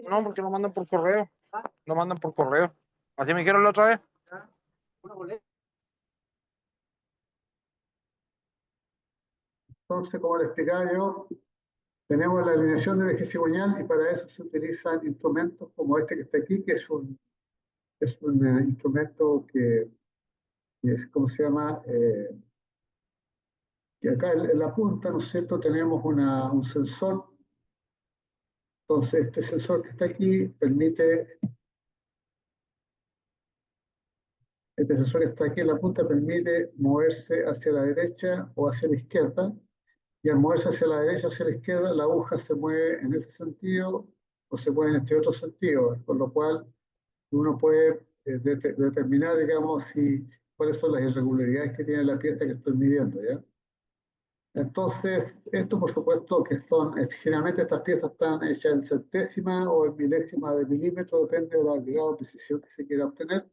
No, porque lo mandan por correo. Lo mandan por correo. Así me dijeron la otra vez. Entonces, como les explicaba yo, tenemos la alineación del eje cigüeñal, y para eso se utilizan instrumentos como este que está aquí, que es es un instrumento que es, ¿cómo se llama? Que acá en la punta, ¿no es cierto?, tenemos un sensor. Entonces, este sensor que está aquí permite, este sensor que está aquí en la punta permite moverse hacia la derecha o hacia la izquierda. Y al moverse hacia la derecha o hacia la izquierda, la aguja se mueve en ese sentido o se mueve en este otro sentido, con lo cual uno puede determinar, digamos, cuáles son las irregularidades que tiene la pieza que estoy midiendo, ¿ya? Entonces, esto por supuesto que generalmente estas piezas están hechas en centésima o en milésima de milímetro, depende del grado de precisión que se quiera obtener,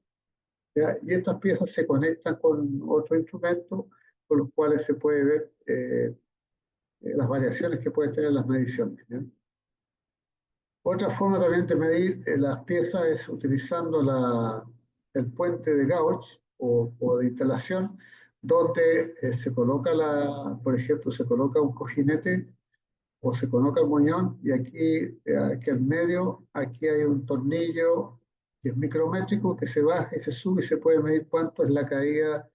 ¿ya? Y estas piezas se conectan con otro instrumento con los cuales se puede ver las variaciones que pueden tener las mediciones, ¿ya? Otra forma también de medir las piezas es utilizando el puente de gauge o de instalación, donde se coloca por ejemplo, se coloca un cojinete o se coloca el moñón y aquí en medio, aquí hay un tornillo que es micrométrico que se baja y se sube y se puede medir cuánto es la caída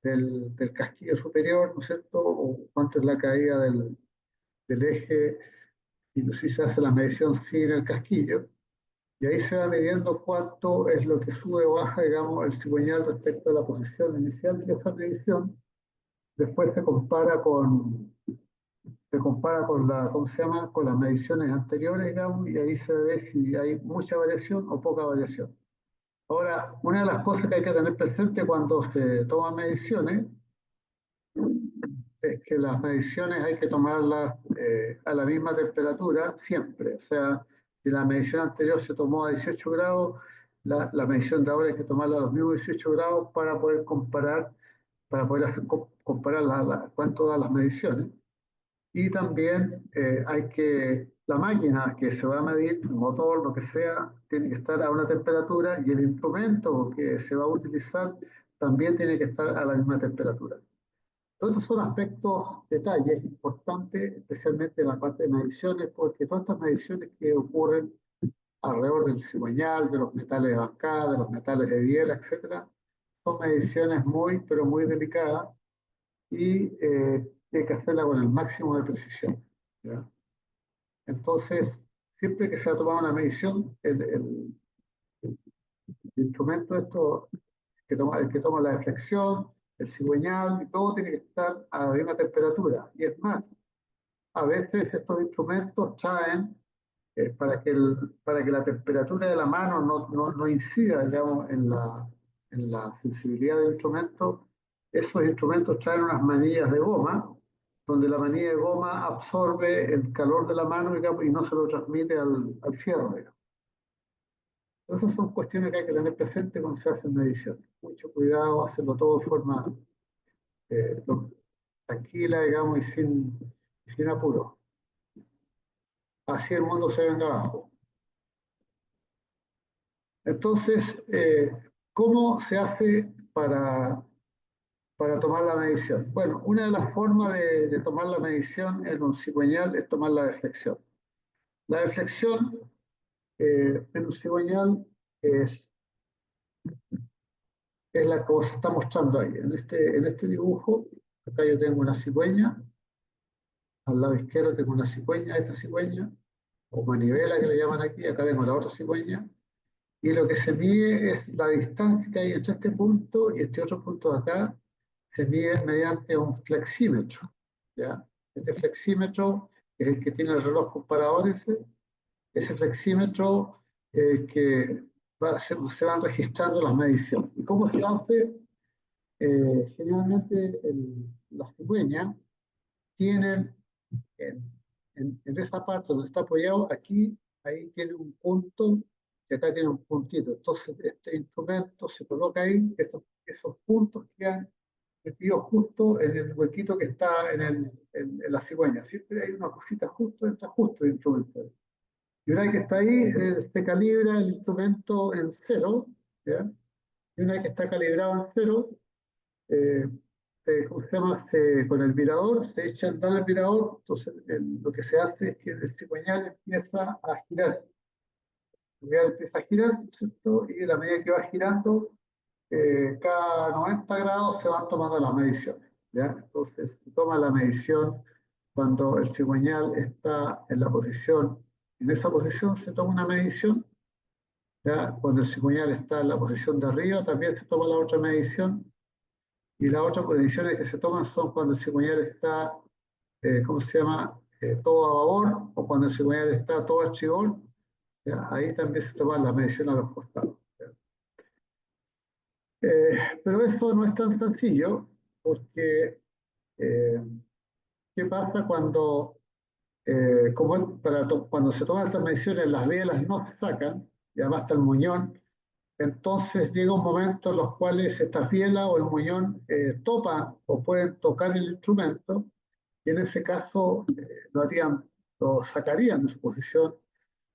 del casquillo superior, ¿no es cierto? O cuánto es la caída del eje, y si se hace la medición sin el casquillo. Y ahí se va midiendo cuánto es lo que sube o baja, digamos, el cigüeñal respecto a la posición inicial de esa medición. Después se compara con ¿cómo se llama? Con las mediciones anteriores, digamos, y ahí se ve si hay mucha variación o poca variación. Ahora, una de las cosas que hay que tener presente cuando se toman mediciones es que las mediciones hay que tomarlas a la misma temperatura siempre. O sea, si la medición anterior se tomó a 18 grados, la medición de ahora hay que tomarla a los mismos 18 grados para poder comparar, comparar cuánto dan las mediciones. Y también la máquina que se va a medir, el motor, lo que sea, tiene que estar a una temperatura y el instrumento que se va a utilizar también tiene que estar a la misma temperatura. Todos estos son aspectos, detalles importantes, especialmente en la parte de mediciones, porque todas estas mediciones que ocurren alrededor del cigüeñal, de los metales de bancada, de los metales de biela, etcétera, son mediciones muy, pero muy delicadas y hay que hacerla con el máximo de precisión, ¿ya? Entonces, siempre que se va a tomar una medición, el instrumento esto el que toma la deflexión, el cigüeñal, y todo tiene que estar a la misma temperatura. Y es más, a veces estos instrumentos traen, para que la temperatura de la mano no incida, digamos, en la sensibilidad del instrumento, esos instrumentos traen unas manillas de goma, donde la manilla de goma absorbe el calor de la mano, digamos, y no se lo transmite al fierro, digamos. Esas son cuestiones que hay que tener presente cuando se hacen mediciones. Mucho cuidado, hacerlo todo de forma tranquila, digamos, y sin apuro. Así el mundo se venga abajo. Entonces, ¿cómo se hace para tomar la medición? Bueno, una de las formas de tomar la medición en un cigüeñal es tomar la deflexión. La deflexión en un cigüeñal es la que se está mostrando ahí. En este dibujo, acá yo tengo una cigüeña, al lado izquierdo tengo una cigüeña, esta cigüeña, o manivela que le llaman aquí, acá tengo la otra cigüeña, y lo que se mide es la distancia que hay entre este punto y este otro punto de acá, se mide mediante un flexímetro, ¿ya? Este flexímetro es el que tiene el reloj comparador ese flexímetro que se van registrando las mediciones. ¿Y cómo se hace? Generalmente las cigüeñas tienen en esa parte donde está apoyado, ahí tiene un punto y acá tiene un puntito. Entonces este instrumento se coloca ahí, esos puntos quedan metidos justo en el huequito que está en la cigüeña. Siempre hay una cosita entra justo el instrumento. Y una vez que está ahí, se calibra el instrumento en cero, ¿ya? Y una vez que está calibrado en cero, eh, ¿cómo se llama? Con el virador, se echa el al virador, entonces lo que se hace es que el cigüeñal empieza a girar. cigüeñal empieza a girar, ¿cierto? Y a la medida que va girando, cada 90 grados se van tomando las mediciones, ¿ya? Entonces, se toma la medición cuando el cigüeñal está en la posición, en esa posición se toma una medición, ¿ya? Cuando el cigüeñal está en la posición de arriba, también se toma la otra medición, y las otras mediciones que se toman son cuando el cigüeñal está, ¿cómo se llama? Todo a babor, o cuando el cigüeñal está todo a estribor, ¿ya? Ahí también se toman las mediciones a los costados. Pero esto no es tan sencillo, porque eh, ¿qué pasa cuando, cuando se toman estas mediciones, las velas no se sacan, ya basta el muñón? Entonces llega un momento en los cuales estas bielas o el muñón topan o pueden tocar el instrumento, y en ese caso lo sacarían de su posición.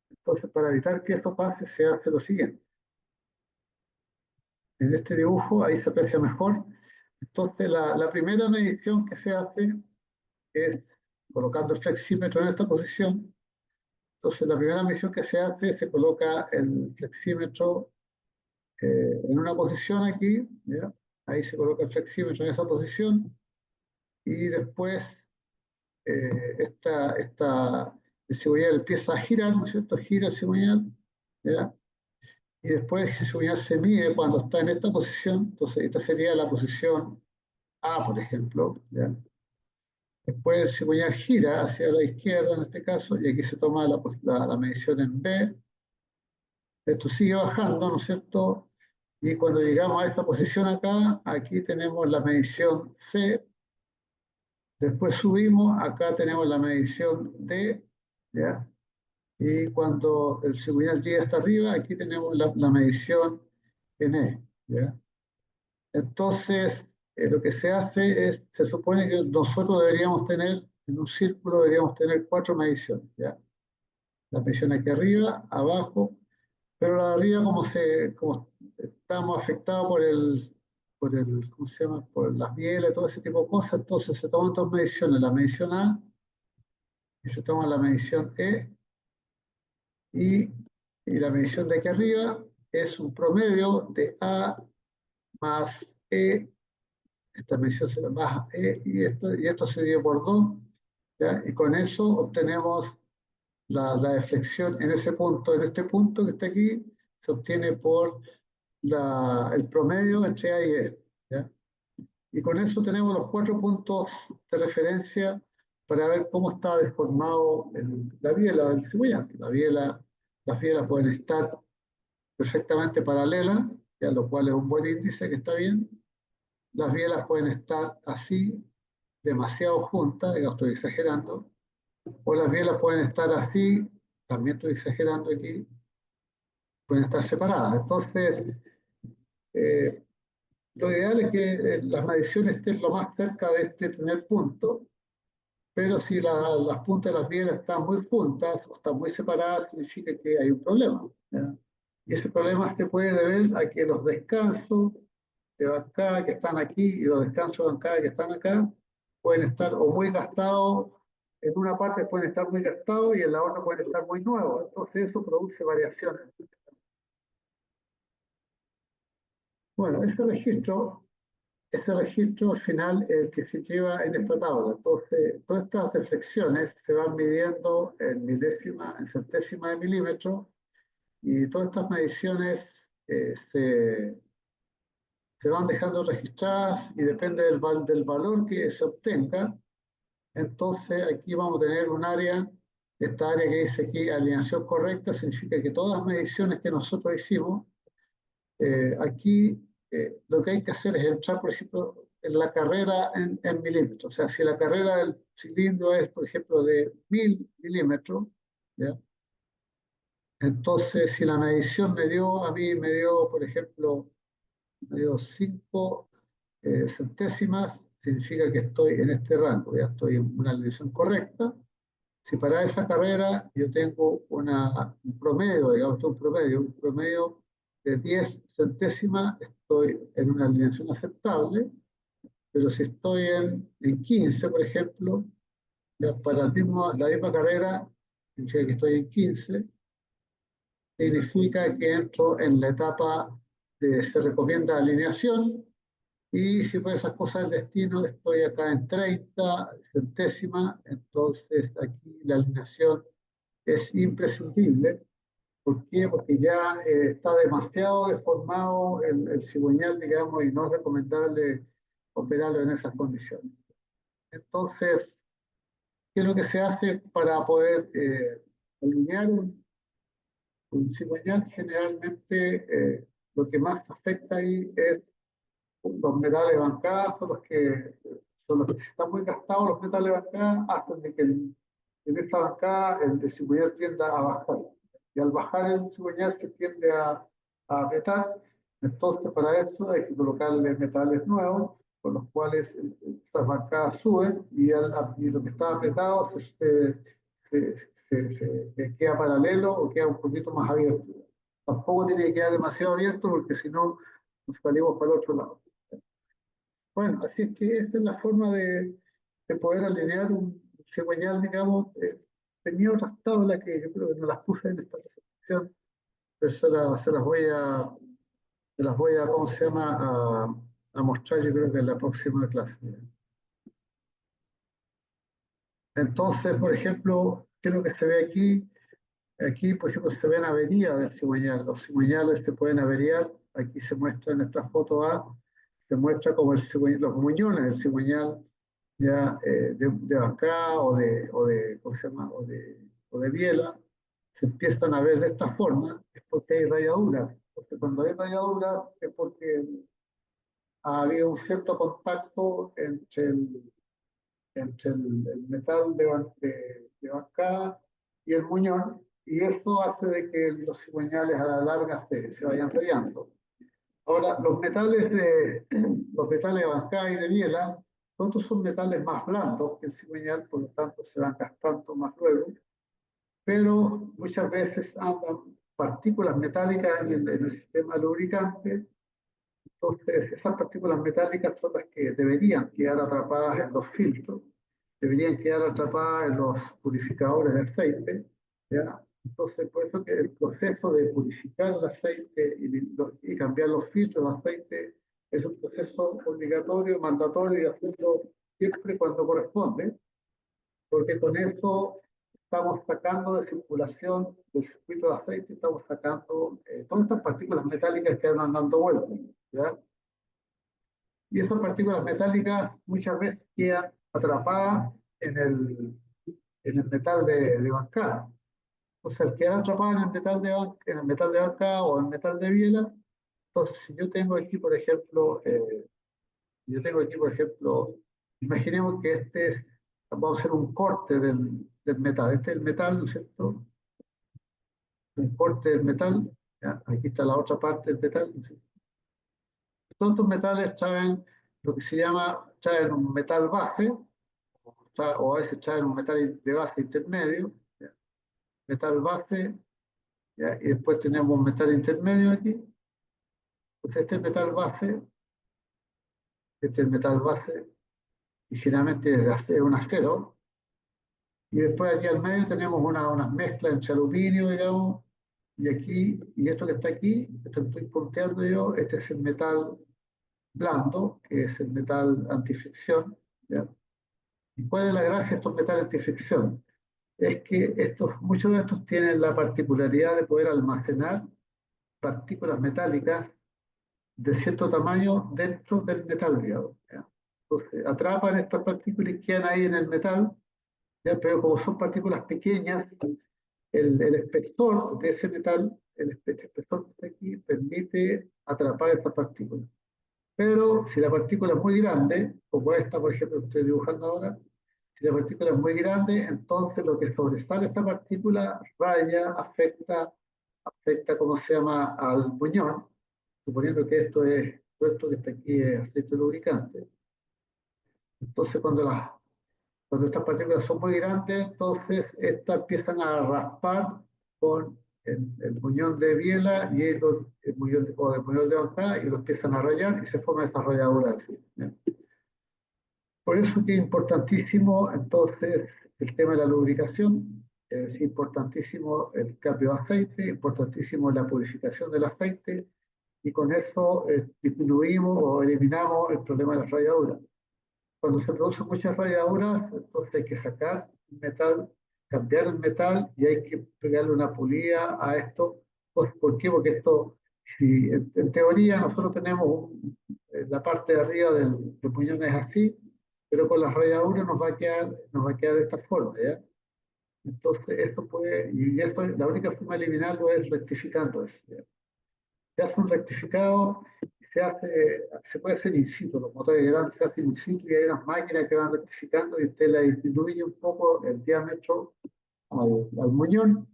Entonces, para evitar que esto pase, se hace lo siguiente. En este dibujo, ahí se aprecia mejor. Entonces, la primera medición que se hace es colocando el flexímetro en esta posición. Entonces, la primera medición que se hace, se coloca el flexímetro en una posición aquí, ¿ya? Ahí se coloca el flexímetro en esa posición, y después el cigüeñal empieza a girar, ¿no es cierto? Gira el cigüeñal, ¿ya? Y después el cigüeñal se mide cuando está en esta posición. Entonces, esta sería la posición A, por ejemplo, ¿ya? Después el cigüeñal gira hacia la izquierda en este caso, y aquí se toma la medición en B. Esto sigue bajando, ¿no es cierto? Y cuando llegamos a esta posición acá, aquí tenemos la medición C. Después subimos, acá tenemos la medición D, ¿ya? Y cuando el cigüeñal llega hasta arriba, aquí tenemos la medición en E, ¿ya? Entonces, lo que se hace es, se supone que nosotros deberíamos tener, en un círculo deberíamos tener 4 mediciones, ¿ya? La medición aquí arriba, abajo, pero la de arriba, como estamos afectados ¿cómo se llama? Por las bielas y todo ese tipo de cosas, entonces se toman 2 mediciones, la medición A y se toma la medición E, y la medición de aquí arriba es un promedio de A más E. Esta medición se la baja E, y esto se divide por 2, ¿ya? Y con eso obtenemos la deflexión en ese punto, en este punto que está aquí, se obtiene por el promedio entre A y E, ¿ya? Y con eso tenemos los 4 puntos de referencia para ver cómo está deformado la biela del cigüeñal. Las bielas pueden estar perfectamente paralelas, ¿ya? Lo cual es un buen índice, que está bien. Las bielas pueden estar así, demasiado juntas, digamos, estoy exagerando, o las bielas pueden estar así, también estoy exagerando aquí, pueden estar separadas. Entonces, eh, lo ideal es que las mediciones estén lo más cerca de este primer punto, pero si las puntas de las bielas están muy juntas o están muy separadas, significa que hay un problema, ¿ya? Y ese problema se puede deber a que los descansos de bancada que están aquí y los descansos de bancada que están acá pueden estar o muy gastados, en una parte pueden estar muy gastados y en la otra pueden estar muy nuevos. Entonces eso produce variaciones. Bueno, ese registro al final es el que se lleva en esta tabla. Entonces, todas estas reflexiones se van midiendo en milésima, en centésima de milímetro, y todas estas mediciones se van dejando registradas, y depende del valor que se obtenga. Entonces, aquí vamos a tener un área, esta área que dice aquí alineación correcta, significa que todas las mediciones que nosotros hicimos, aquí lo que hay que hacer es entrar, por ejemplo, en la carrera en milímetros. O sea, si la carrera del cilindro es, por ejemplo, de 1000 milímetros, ¿ya? Entonces, si la medición a mí me dio, por ejemplo, me dio 5 centésimas, significa que estoy en este rango, ya estoy en una alineación correcta. Si para esa carrera yo tengo un promedio, digamos, un promedio de 10 centésimas, estoy en una alineación aceptable, pero si estoy en 15, por ejemplo, ya para la misma carrera, significa que estoy en 15, significa que entro en la etapa de se recomienda alineación, y si por esas cosas del destino estoy acá en 30 centésima, entonces aquí la alineación es imprescindible. ¿Por qué? Porque ya está demasiado deformado el cigüeñal, digamos, y no es recomendable operarlo en esas condiciones. Entonces, ¿qué es lo que se hace para poder alinear un cigüeñal? Generalmente lo que más afecta ahí es los metales bancados, son los que están muy gastados, los metales bancados, hacen de que en esta bancada el cigüeñal tienda a bajar. Y al bajar el cigüeñal se tiende a apretar. Entonces, para eso hay que colocarle metales nuevos, con los cuales estas bancadas suben y lo que está apretado se queda paralelo o queda un poquito más abierto. Tampoco tiene que quedar demasiado abierto porque si no nos salimos para el otro lado. Bueno, así es que esta es la forma de poder alinear un cigüeñal, digamos. Tenía otras tablas que yo creo que no las puse en esta presentación, pero se las voy a, ¿cómo se llama?, a mostrar, yo creo que en la próxima clase. Entonces, por ejemplo, ¿qué es lo que se ve aquí? Aquí, por ejemplo, se ven averías del cigüeñal. Los cigüeñales se pueden averiar. Aquí se muestra en esta foto A, se muestra como los muñones del cigüeñal ya de acá ¿cómo se llama? O de biela, se empiezan a ver de esta forma, es porque hay rayaduras. Porque cuando hay rayaduras es porque ha habido un cierto contacto entre el metal de bancada y el muñón, y eso hace de que los cigüeñales a la larga se vayan rayando. Ahora, los metales de bancada y de biela, otros son metales más blandos que el cigüeñal, por lo tanto se van gastando más luego, pero muchas veces andan partículas metálicas en el sistema lubricante. Entonces, esas partículas metálicas son las que deberían quedar atrapadas en los filtros, deberían quedar atrapadas en los purificadores de aceite, ¿ya? Entonces, por eso que el proceso de purificar el aceite y cambiar los filtros de aceite es un proceso obligatorio, mandatorio, y hacerlo siempre cuando corresponde, porque con eso estamos sacando de circulación del circuito de aceite, estamos sacando todas estas partículas metálicas que andan dando vueltas, ¿ya? Y esas partículas metálicas muchas veces quedan atrapadas en el metal de bancada. O sea, al quedar atrapadas en el metal de bancada o en el metal de biela, entonces si yo tengo aquí, por ejemplo, imaginemos que vamos a hacer un corte del metal. Este es el metal, ¿no es cierto? Un corte del metal, ¿ya? Aquí está la otra parte del metal, ¿no es cierto? Todos estos metales traen lo que se llama, traen un metal base, o a veces traen un metal de base intermedio, ¿ya? Metal base, ¿ya? Y después tenemos un metal intermedio aquí. Entonces este es el metal base, y generalmente es un acero. Y después aquí al medio tenemos unas mezclas entre aluminio, digamos, y esto que está aquí, esto que estoy punteando yo, este es el metal blando, que es el metal antifricción, ¿ya? ¿Y cuál es la gracia de estos metales antifricción? Es que muchos de estos tienen la particularidad de poder almacenar partículas metálicas de cierto tamaño dentro del metal, digamos, ¿ya? Entonces atrapan estas partículas y quedan ahí en el metal, ¿ya? Pero como son partículas pequeñas, el espesor de ese metal, el espesor que está aquí, permite atrapar estas partículas. Pero si la partícula es muy grande, como esta, por ejemplo, que estoy dibujando ahora, si la partícula es muy grande, entonces lo que sobresale esa partícula raya, afecta, ¿cómo se llama?, al muñón, suponiendo que todo esto que está aquí es aceite lubricante. Entonces, cuando estas partículas son muy grandes, entonces estas empiezan a raspar con el muñón de biela y el muñón de bancada, y lo empiezan a rayar y se forma esa ralladura. Por eso que es importantísimo entonces el tema de la lubricación. Es importantísimo el cambio de aceite, importantísimo la purificación del aceite, y con eso disminuimos o eliminamos el problema de las rayaduras. Cuando se producen muchas rayaduras, entonces hay que sacar el metal, cambiar el metal y hay que pegarle una pulida a esto. Pues, ¿por qué? Porque esto, si en teoría nosotros tenemos la parte de arriba del muñón es así, pero con las rayaduras nos va a quedar de esta forma, ¿ya? Entonces, esto puede, y esto, la única forma de eliminarlo es rectificando eso, ¿ya? Se hace un rectificado, se puede hacer in situ, los motores grandes se hacen in situ y hay unas máquinas que van rectificando y usted le disminuye un poco el diámetro al muñón,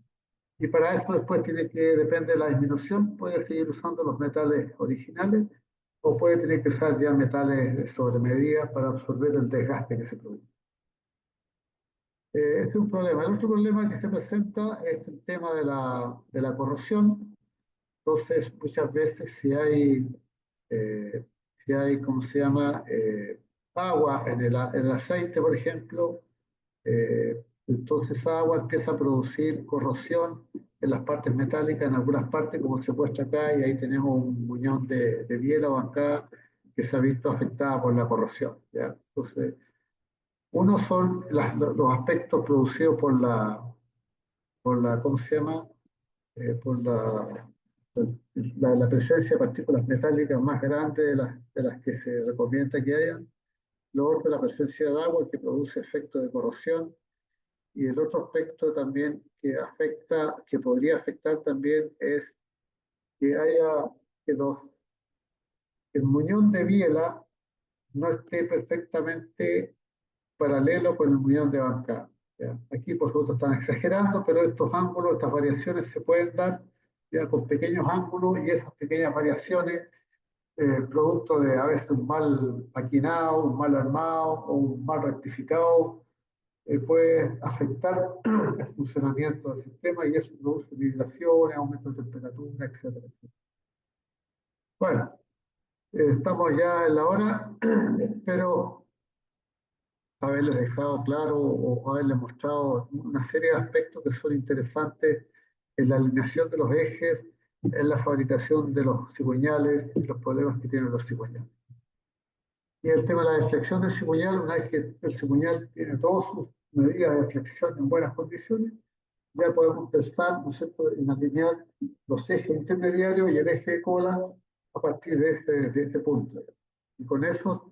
y para esto después tiene que, depende de la disminución, puede seguir usando los metales originales o puede tener que usar ya metales de sobre medida para absorber el desgaste que se produce. Este es un problema. El otro problema que se presenta es el tema de la corrosión. Entonces, muchas veces si hay, ¿cómo se llama? Agua en el aceite, por ejemplo, entonces esa agua empieza a producir corrosión en las partes metálicas, en algunas partes, como se muestra acá, y ahí tenemos un muñón de biela acá que se ha visto afectada por la corrosión, ¿ya? Entonces, uno son los aspectos producidos ¿cómo se llama? Por la presencia de partículas metálicas más grandes de las que se recomienda que hayan. Lo otro, la presencia de agua que produce efectos de corrosión. Y el otro aspecto también que podría afectar también es que que que el muñón de biela no esté perfectamente paralelo con el muñón de bancada, ¿ya? Aquí, por supuesto, están exagerando, pero estos ángulos, estas variaciones se pueden dar ya con pequeños ángulos, y esas pequeñas variaciones, producto de a veces un mal maquinado, un mal armado o un mal rectificado, puede afectar el funcionamiento del sistema, y eso produce vibraciones, aumento de temperatura, etcétera, etcétera. Bueno, estamos ya en la hora. Espero haberles dejado claro o haberles mostrado una serie de aspectos que son interesantes en la alineación de los ejes, en la fabricación de los cigüeñales y los problemas que tienen los cigüeñales. Y el tema de la deflexión del cigüeñal, una vez que el cigüeñal tiene todas sus medidas de deflexión en buenas condiciones, ya podemos pensar, ¿no es cierto?, en alinear los ejes intermediarios y el eje de cola a partir de este punto. Y con eso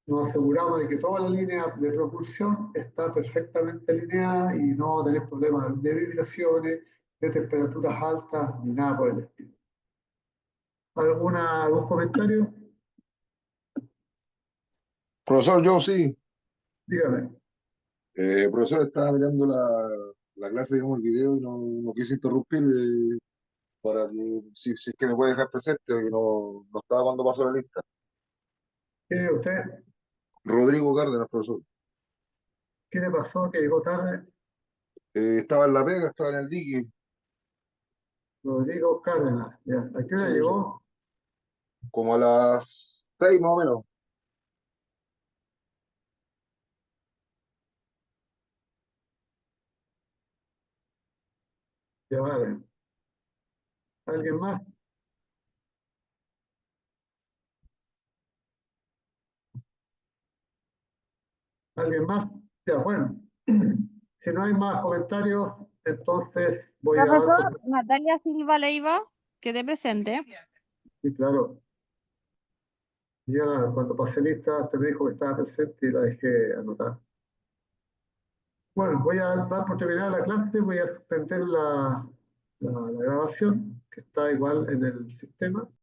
nos aseguramos de que toda la línea de propulsión está perfectamente alineada y no tener problemas de vibraciones, de temperaturas altas, ni nada por el estilo. ¿Algún comentario? Profesor, yo sí. Dígame. Profesor, estaba mirando la clase, digamos, el video y no quise interrumpir para que, si es que me puede dejar presente, que no estaba dando paso a la lista. ¿Quién es usted? Rodrigo Cárdenas, profesor. ¿Qué le pasó? ¿Que llegó tarde? Estaba en la pega, estaba en el dique. Rodrigo Cárdenas. Ya. ¿A qué hora Sí, llegó? como a las 6 más o menos. Ya vale. ¿Alguien más? ¿Alguien más? Ya, bueno. Si no hay más comentarios, entonces voy a dar Profesor, por... Natalia Silva Leiva, quede presente. Sí, claro. Ya cuando pasé lista, te me dijo que estaba presente y la dejé anotar. Bueno, voy a dar por terminada la clase, voy a suspender la grabación, que está igual en el sistema.